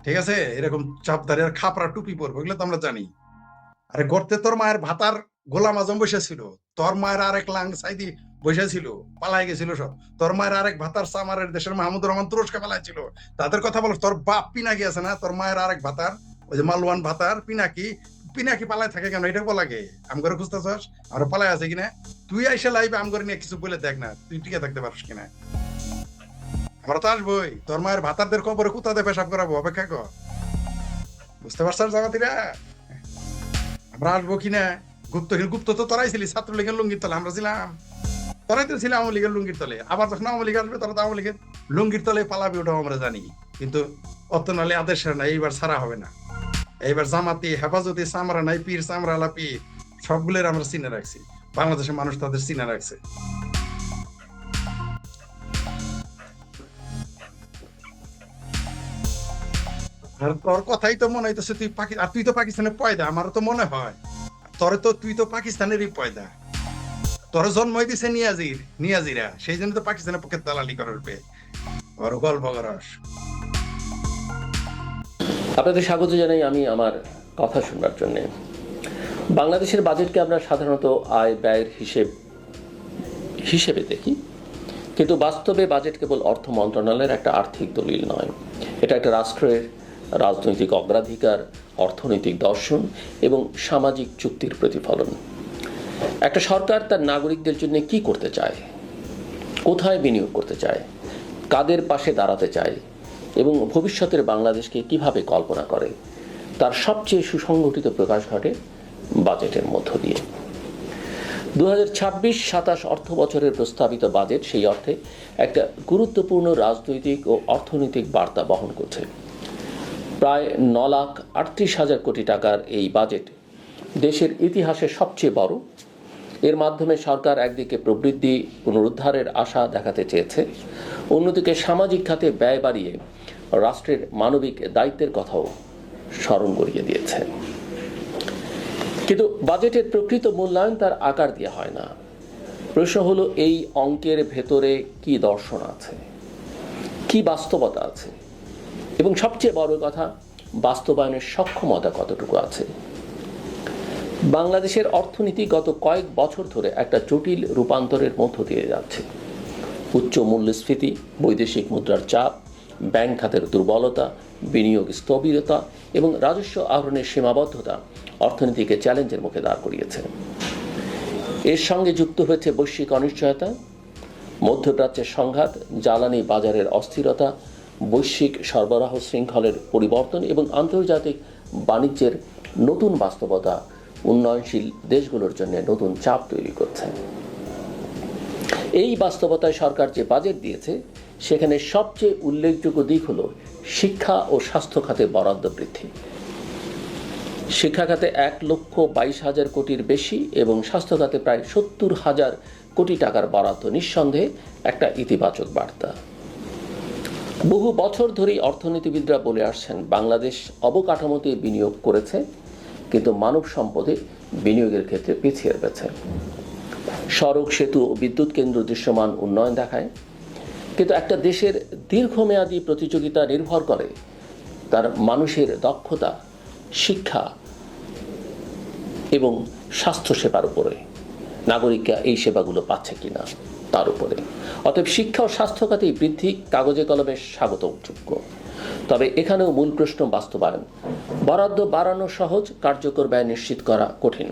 ঠিক আছে, এরকম চাপদারি আর খাপড়া টুপি পরবো, এগুলো তো আমরা জানি। আরে গর্তে তোর মায়ের ভাতার গোলাম আজম বসেছিল, তোর মায়ের আরেক লাং সাইদি বসে ছিল, পালাই গেছিল সব। তোর মায়ের আরেক ভাতার সামারের দেশের মাহমুদুর রহমান তুরস্কে পালাইছিল, তাদের কথা বলো। তোর বাপ পিনাকি আছে না, তোর মায়ের আরেক ভাতার, ওই যে মালওয়ান ভাতার পিনাকি, পিনাকি পালাই থাকে কেন, এটা বলাগে আম করে খুঁজতেছস আর পালাই আছে কিনা? তুই আইসা লাইবে আম করে নিয়ে কিছু বলে দেখ না, তুই টিকে থাকতে পারিস কিনা। আমরা তো আসবোই, তোর মায়ের ভাতারদের কবরে কুতাতে পেশাব করাবো, অপেক্ষা কর। বুঝতে পারছ জামাতিরা? আমরা আসবো কিনা? গুপ্ত তো তোরাই ছিলি ছাত্রলীগের লুঙ্গির তলে, আমরা ছিলাম, তোরাই তো ছিল আওয়ামী লীগের লুঙ্গির তলে। আবার যখন আওয়ামী লীগ আসবে তোরা তো আওয়ামী লীগের লুঙ্গির তলে পালাবি, ওটাও আমরা জানি। কিন্তু অত নালে আদেশ না, এইবার ছাড়া হবে না। এইবার জামাতি, হেফাজতি, চামড়া নাই পীর, চামড়ালা পীর, সবগুলোর আমরা চিনে রাখছি। বাংলাদেশের মানুষ তাদের চিনে রাখছে। আর তোর কথাই তো মনে হইতেছে তুই আর তুই তো পাকিস্তানের পয়দা, আমারও তো মনে হয়। তুই তো পাকিস্তানেরই পয়দা। তোর জন্মই দিছে নিয়াজিরা, সেই জন্য তো পাকিস্তানের পক্ষে দালালি করবে। বড় গল্প করস। আপনাদের স্বাগত জানাই আমি আমার কথা শুনবার জন্য। বাংলাদেশের বাজেটকে আমরা সাধারণত আয় ব্যয়ের হিসেবে দেখি, কিন্তু বাস্তবে বাজেট কেবল অর্থ মন্ত্রণালয়ের একটা আর্থিক দলিল নয়। এটা একটা রাষ্ট্রের রাজনৈতিক অগ্রাধিকার, অর্থনৈতিক দর্শন এবং সামাজিক চুক্তির প্রতিফলন। একটা সরকার তার নাগরিকদের জন্য কি করতে চায়, কোথায় বিনিয়োগ করতে চায়, কাদের পাশে দাঁড়াতে চায় এবং ভবিষ্যতের বাংলাদেশকে কিভাবে কল্পনা করে, তার সবচেয়ে সুসংগঠিত প্রকাশ ঘটে বাজেটের মধ্য দিয়ে। 2026-27 অর্থ বছরের প্রস্তাবিত বাজেট সেই অর্থে একটা গুরুত্বপূর্ণ রাজনৈতিক ও অর্থনৈতিক বার্তা বহন করছে। প্রায় 9,38,000 কোটি টাকার এই বাজেট দেশের ইতিহাসে সবচেয়ে বড়। এর মাধ্যমে সরকার একদিকে প্রবৃদ্ধি পুনরুদ্ধারের আশা দেখাতে চেয়েছে, অন্যদিকে সামাজিক খাতে ব্যয় বাড়িয়ে রাষ্ট্রের মানবিক দায়িত্বের কথাও স্মরণ করিয়ে দিয়েছে। কিন্তু বাজেটের প্রকৃত মূল্যায়ন তার আকার দিয়ে হয় না। প্রশ্ন হলো, এই অঙ্কের ভেতরে কি দর্শন আছে, কি বাস্তবতা আছে এবং সবচেয়ে বড় কথা, বাস্তবায়নের সক্ষমতা কতটুকু আছে। বাংলাদেশের অর্থনীতি গত কয়েক বছর ধরে একটা জটিল রূপান্তরের মধ্য দিয়ে যাচ্ছে। উচ্চ মূল্যস্ফীতি, বৈদেশিক মুদ্রার চাপ, ব্যাংক খাতের দুর্বলতা, বিনিয়োগ স্থবিরতা এবং রাজস্ব আহরণের সীমাবদ্ধতা অর্থনীতিকে চ্যালেঞ্জের মুখে দাঁড় করিয়েছে। এর সঙ্গে যুক্ত হয়েছে বৈশ্বিক অনিশ্চয়তা, মধ্যপ্রাচ্যের সংঘাত, জ্বালানি বাজারের অস্থিরতা, বৈশ্বিক সরবরাহ শৃঙ্খলের পরিবর্তন এবং আন্তর্জাতিক বাণিজ্যের নতুন বাস্তবতা উন্নয়নশীল দেশগুলোর জন্য নতুন চাপ তৈরি করছে। এই বাস্তবতায় সরকার যে বাজেট দিয়েছে সেখানে সবচেয়ে উল্লেখযোগ্য দিক হলো শিক্ষা ও স্বাস্থ্য খাতে বরাদ্দ বৃদ্ধি। শিক্ষা খাতে 1,22,000 কোটির বেশি এবং স্বাস্থ্য খাতে প্রায় 70,000 কোটি টাকার বরাদ্দ নিঃসন্দেহে একটা ইতিবাচক বার্তা। বহু বছর ধরেই অর্থনীতিবিদরা বলে আসছেন, বাংলাদেশ অবকাঠামোতে বিনিয়োগ করেছে কিন্তু মানব সম্পদে বিনিয়োগের ক্ষেত্রে পিছিয়ে রয়েছে। সড়ক, সেতু ও বিদ্যুৎ কেন্দ্র দৃশ্যমান উন্নয়ন দেখায়, কিন্তু একটা দেশের দীর্ঘমেয়াদী প্রতিযোগিতা নির্ভর করে তার মানুষের দক্ষতা, শিক্ষা এবং স্বাস্থ্যসেবার উপরে। নাগরিকরা এই সেবাগুলো পাচ্ছে কিনা তার উপরে। অতএব শিক্ষা ও স্বাস্থ্য খাতে বৃদ্ধি কাগজে কলমে স্বাগতযোগ্য, তবে এখানেও মূল প্রশ্ন বাস্তবায়ন। বরাদ্দ বাড়ানো সহজ, কার্যকর ব্যয় নিশ্চিত করা কঠিন।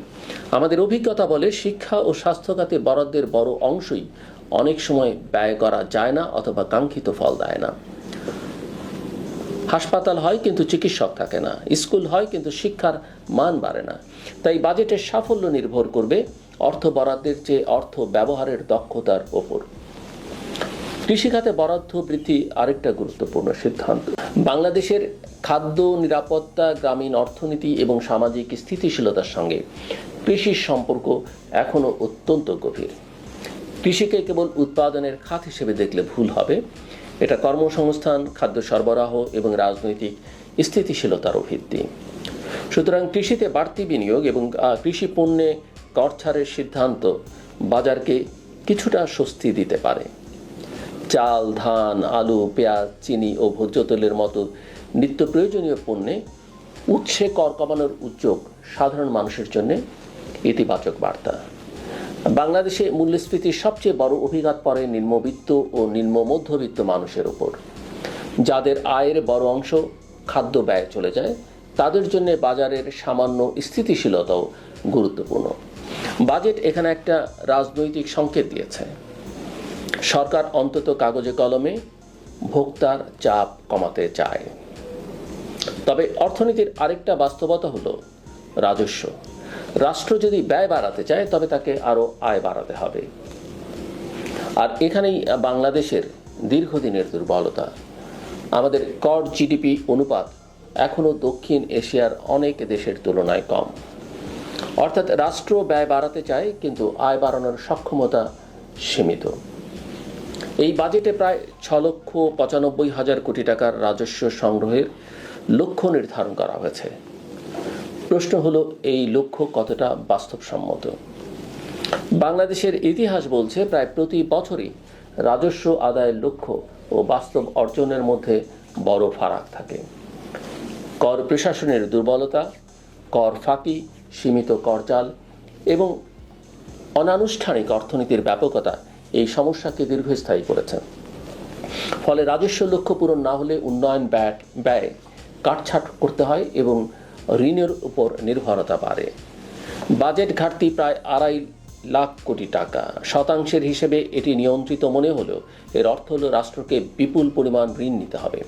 আমাদের অভিজ্ঞতা বলে শিক্ষা ও স্বাস্থ্য খাতে বরাদ্দের বড় অংশই অনেক সময় ব্যয় করা যায় না অথবা কাঙ্ক্ষিত ফল দেয় না। হাসপাতাল হয় কিন্তু চিকিৎসক থাকে না, স্কুল হয় কিন্তু শিক্ষার মান বাড়ে না। তাই বাজেটের সাফল্য নির্ভর করবে অর্থ বরাদ্দের চেয়ে অর্থ ব্যবহারের দক্ষতার ওপর। কৃষিখাতে বরাদ্দ বৃদ্ধি আরেকটা গুরুত্বপূর্ণ সিদ্ধান্ত। বাংলাদেশের খাদ্য নিরাপত্তা, গ্রামীণ অর্থনীতি এবং সামাজিক স্থিতিশীলতার সঙ্গে কৃষির সম্পর্ক এখনো অত্যন্ত গভীর। কৃষিকে কেবল উৎপাদনের খাত হিসেবে দেখলে ভুল হবে। এটা কর্মসংস্থান, খাদ্য সরবরাহ এবং রাজনৈতিক স্থিতিশীলতারও ভিত্তি। সুতরাং কৃষিতে বাড়তি বিনিয়োগ এবং কৃষি পণ্যে কর ছাড়ের সিদ্ধান্ত বাজারকে কিছুটা স্বস্তি দিতে পারে। চাল, ধান, আলু, পেঁয়াজ, চিনি ও ভোজ্য তেলের মতো নিত্য প্রয়োজনীয় পণ্যে উৎসে কর কমানোর উদ্যোগ সাধারণ মানুষের জন্য ইতিবাচক বার্তা। বাংলাদেশে মূল্যস্ফীতির সবচেয়ে বড় অভিঘাত পড়ে নিম্নবিত্ত ও নিম্ন মধ্যবিত্ত মানুষের উপর। যাদের আয়ের বড় অংশ খাদ্য ব্যয় চলে যায়, তাদের জন্য বাজারের সামান্য স্থিতিশীলতাও গুরুত্বপূর্ণ। বাজেট এখানে একটা রাজনৈতিক সংকেত দিয়েছে। সরকার অন্তত কাগজে কলমে ভোক্তার চাপ কমাতে চায়। তবে অর্থনীতির আরেকটা বাস্তবতা হলো রাজস্ব। রাষ্ট্র যদি ব্যয় বাড়াতে চায় তবে তাকে আরও আয় বাড়াতে হবে। আর এখানেই বাংলাদেশের দীর্ঘদিনের দুর্বলতা। আমাদের কর জিডিপি অনুপাত এখনও দক্ষিণ এশিয়ার অনেক দেশের তুলনায় কম। অর্থাৎ রাষ্ট্র ব্যয় বাড়াতে চায় কিন্তু আয় বাড়ানোর সক্ষমতা সীমিত। এই বাজেটে প্রায় 6,95,000 কোটি টাকার রাজস্ব সংগ্রহের লক্ষ্য নির্ধারণ করা হয়েছে। প্রশ্ন হলো, এই লক্ষ্য কতটা বাস্তবসম্মত? বাংলাদেশের ইতিহাস বলছে প্রায় প্রতি বছরই রাজস্ব আদায়ের লক্ষ্য ও বাস্তব অর্জনের মধ্যে বড় ফারাক থাকে। কর প্রশাসনের দুর্বলতা, কর ফাঁকি, সীমিত করজাল এবং অনানুষ্ঠানিক অর্থনীতির ব্যাপকতা এই সমস্যাকে দীর্ঘস্থায়ী করেছে। ফলে রাজস্ব লক্ষ্য পূরণ না হলে উন্নয়ন ব্যয় কাটছাট করতে হয় এবং ঋণের উপর নির্ভরতা বাড়ে। বাজেট ঘাটতি প্রায় 2.5 লাখ কোটি টাকা। শতাংশের হিসেবে এটি নিয়ন্ত্রিত মনে হলেও এর অর্থ হলো রাষ্ট্রকে বিপুল পরিমাণ ঋণ নিতে হবে।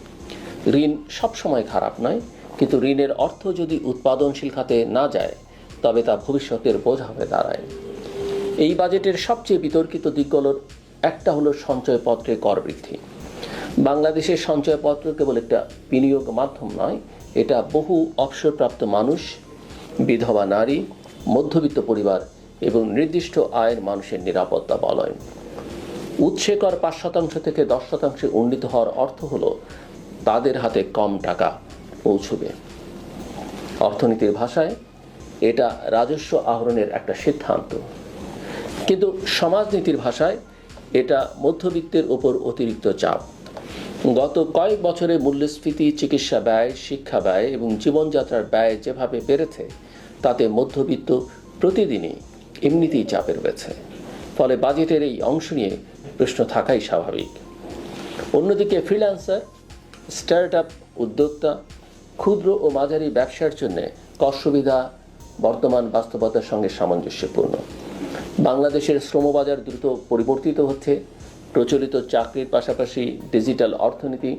ঋণ সবসময় খারাপ নয়, কিন্তু ঋণের অর্থ যদি উৎপাদনশীল খাতে না যায় তবে তা ভবিষ্যতের বোঝা হয়ে দাঁড়ায়। এই বাজেটের সবচেয়ে বিতর্কিত দিকগুলোর একটা হলো সঞ্চয়পত্রে কর বৃদ্ধি। বাংলাদেশের সঞ্চয়পত্র কেবল একটা বিনিয়োগ মাধ্যম নয়, এটা বহু অবসরপ্রাপ্ত মানুষ, বিধবা নারী, মধ্যবিত্ত পরিবার এবং নির্দিষ্ট আয়ের মানুষের নিরাপত্তা বলয়। উৎসে কর 5% থেকে 10% উন্নীত হওয়ার অর্থ হলো তাদের হাতে কম টাকা পৌঁছবে। অর্থনীতির ভাষায় এটা রাজস্ব আহরণের একটা সিদ্ধান্ত, কিন্তু সমাজনীতির ভাষায় এটা মধ্যবিত্তের ওপর অতিরিক্ত চাপ। গত কয়েক বছরে মূল্যস্ফীতি, চিকিৎসা ব্যয়, শিক্ষা ব্যয় এবং জীবনযাত্রার ব্যয় যেভাবে বেড়েছে তাতে মধ্যবিত্ত প্রতিদিনই এমনিতেই চাপে রয়েছে। ফলে বাজেটের এই অংশ নিয়ে প্রশ্ন থাকাই স্বাভাবিক। অন্যদিকে ফ্রিল্যান্সার, স্টার্টআপ উদ্যোক্তা, ক্ষুদ্র ও মাঝারি ব্যবসার জন্য কর সুবিধা বর্তমান বাস্তবতার সঙ্গে সামঞ্জস্যপূর্ণ। বাংলাদেশের শ্রমবাজার দ্রুত পরিবর্তিত হচ্ছে। প্রচলিত চাকরির পাশাপাশি ডিজিটাল অর্থনীতি,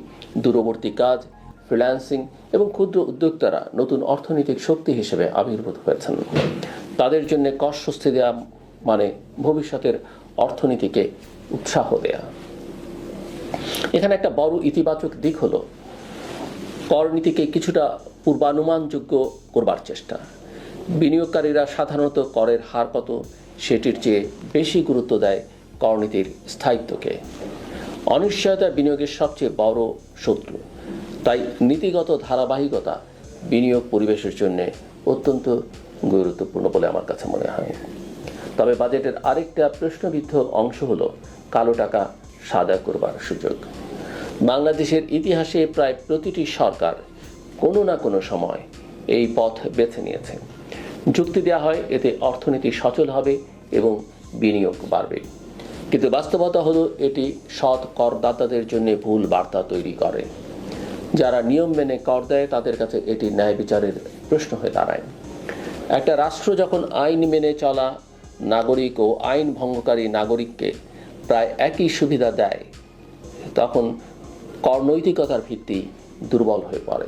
দূরবর্তী কাজ, ফ্রিল্যান্সিং এবং ক্ষুদ্র উদ্যোক্তারা নতুন অর্থনৈতিক শক্তি হিসেবে আবির্ভূত হয়েছেন। তাদের জন্য কর স্বস্তি দেওয়া মানে ভবিষ্যতের অর্থনীতিকে উৎসাহ দেয়া। এখানে একটা বড় ইতিবাচক দিক হলো কর নীতিকে কিছুটা পূর্বানুমানযোগ্য করবার চেষ্টা। বিনিয়োগকারীরা সাধারণত করের হার কত সেটির চেয়ে বেশি গুরুত্ব দেয় করনীতির স্থায়িত্বকে। অনিশ্চয়তা বিনিয়োগের সবচেয়ে বড় শত্রু। তাই নীতিগত ধারাবাহিকতা বিনিয়োগ পরিবেশের জন্য অত্যন্ত গুরুত্বপূর্ণ বলে আমার কাছে মনে হয়। তবে বাজেটের আরেকটা প্রশ্নবিদ্ধ অংশ হলো কালো টাকা সাদা করবার সুযোগ। বাংলাদেশের ইতিহাসে প্রায় প্রতিটি সরকার কোনো না কোনো সময় এই পথ বেছে নিয়েছে। যুক্তি দেওয়া হয় এতে অর্থনীতি সচল হবে এবং বিনিয়োগ বাড়বে, কিন্তু বাস্তবতা হলো এটি সৎ করদাতাদের জন্য ভুল বার্তা তৈরি করে। যারা নিয়ম মেনে কর দেয় তাদের কাছে এটি ন্যায় বিচারের প্রশ্ন হয়ে দাঁড়ায়। একটা রাষ্ট্র যখন আইন মেনে চলা নাগরিক ও আইন ভঙ্গকারী নাগরিককে প্রায় একই সুবিধা দেয় তখন করনৈতিকতার ভিত্তি দুর্বল হয়ে পড়ে।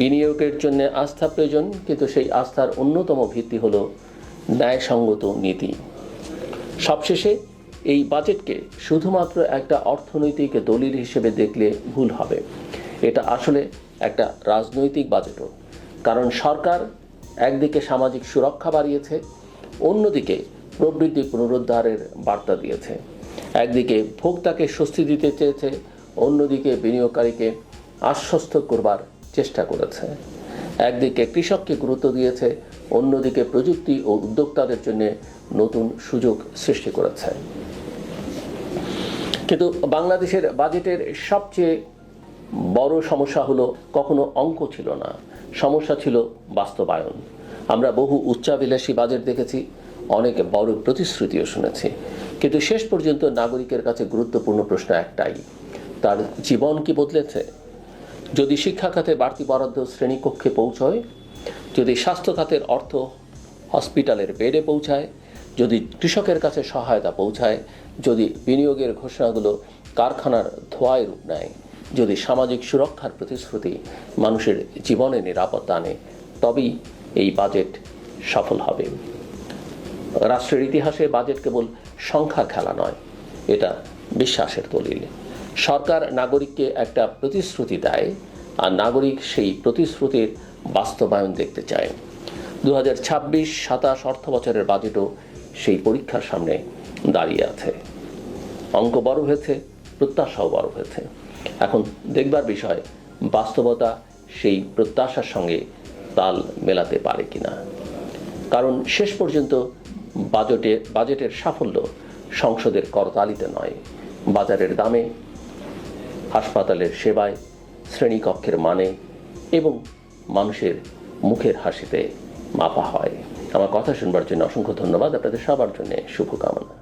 বিনিয়োগের জন্য আস্থা প্রয়োজন, কিন্তু সেই আস্থার অন্যতম ভিত্তি হলো ন্যায়সঙ্গত নীতি। সবশেষে এই বাজেটকে শুধুমাত্র একটা অর্থনৈতিক দলিল হিসেবে দেখলে ভুল হবে। এটা আসলে একটা রাজনৈতিক বাজেটও, কারণ সরকার একদিকে সামাজিক সুরক্ষা বাড়িয়েছে, অন্যদিকে প্রবৃদ্ধি পুনরুদ্ধারের বার্তা দিয়েছে। একদিকে ভোক্তাকে স্বস্তি দিতে চেয়েছে, অন্যদিকে বিনিয়োগকারীকে আশ্বস্ত করবার চেষ্টা করেছে। একদিকে কৃষককে গুরুত্ব দিয়েছে, অন্যদিকে প্রযুক্তি ও উদ্যোক্তাদের জন্য নতুন সুযোগ সৃষ্টি করেছে। কিন্তু বাংলাদেশের বাজেটের সবচেয়ে বড় সমস্যা হলো কখনো অঙ্ক ছিল না, সমস্যা ছিল বাস্তবায়ন। আমরা বহু উচ্চাভিলাষী বাজেট দেখেছি, অনেক বড় প্রতিশ্রুতিও শুনেছি, কিন্তু শেষ পর্যন্ত নাগরিকের কাছে গুরুত্বপূর্ণ প্রশ্ন একটাই, তার জীবন কি বদলেছে? যদি শিক্ষা খাতে বাড়তি বরাদ্দ শ্রেণীকক্ষে পৌঁছয়, যদি স্বাস্থ্য খাতের অর্থ হসপিটালের বেডে পৌঁছায়, যদি কৃষকের কাছে সহায়তা পৌঁছায়, যদি বিনিয়োগের ঘোষণাগুলো কারখানার ধোঁয়ায় রূপ নেয়, যদি সামাজিক সুরক্ষার প্রতিশ্রুতি মানুষের জীবনে নিরাপত্তা আনে, তবেই এই বাজেট সফল হবে। রাষ্ট্রের ইতিহাসে বাজেট কেবল সংখ্যার খেলা নয়, এটা বিশ্বাসের দলিল। সরকার নাগরিককে একটা প্রতিশ্রুতি দেয়, আর নাগরিক সেই প্রতিশ্রুতির বাস্তবায়ন দেখতে চায়। 2026-27 অর্থ বছরের বাজেটও সেই পরীক্ষার সামনে দাঁড়িয়ে আছে। অঙ্ক বড় হয়েছে, প্রত্যাশাও বড় হয়েছে। এখন দেখবার বিষয় বাস্তবতা সেই প্রত্যাশার সঙ্গে তাল মেলাতে পারে কিনা। কারণ শেষ পর্যন্ত বাজেটের সাফল্য সংসদের করতালিতে নয়, বাজারের দামে, হাসপাতালের সেবায়, শ্রেণীকক্ষের মানে এবং মানুষের মুখের হাসিতে মাপা হয়। আমার কথা শুনবার জন্য অসংখ্য ধন্যবাদ। আপনাদের সবার জন্য শুভকামনা।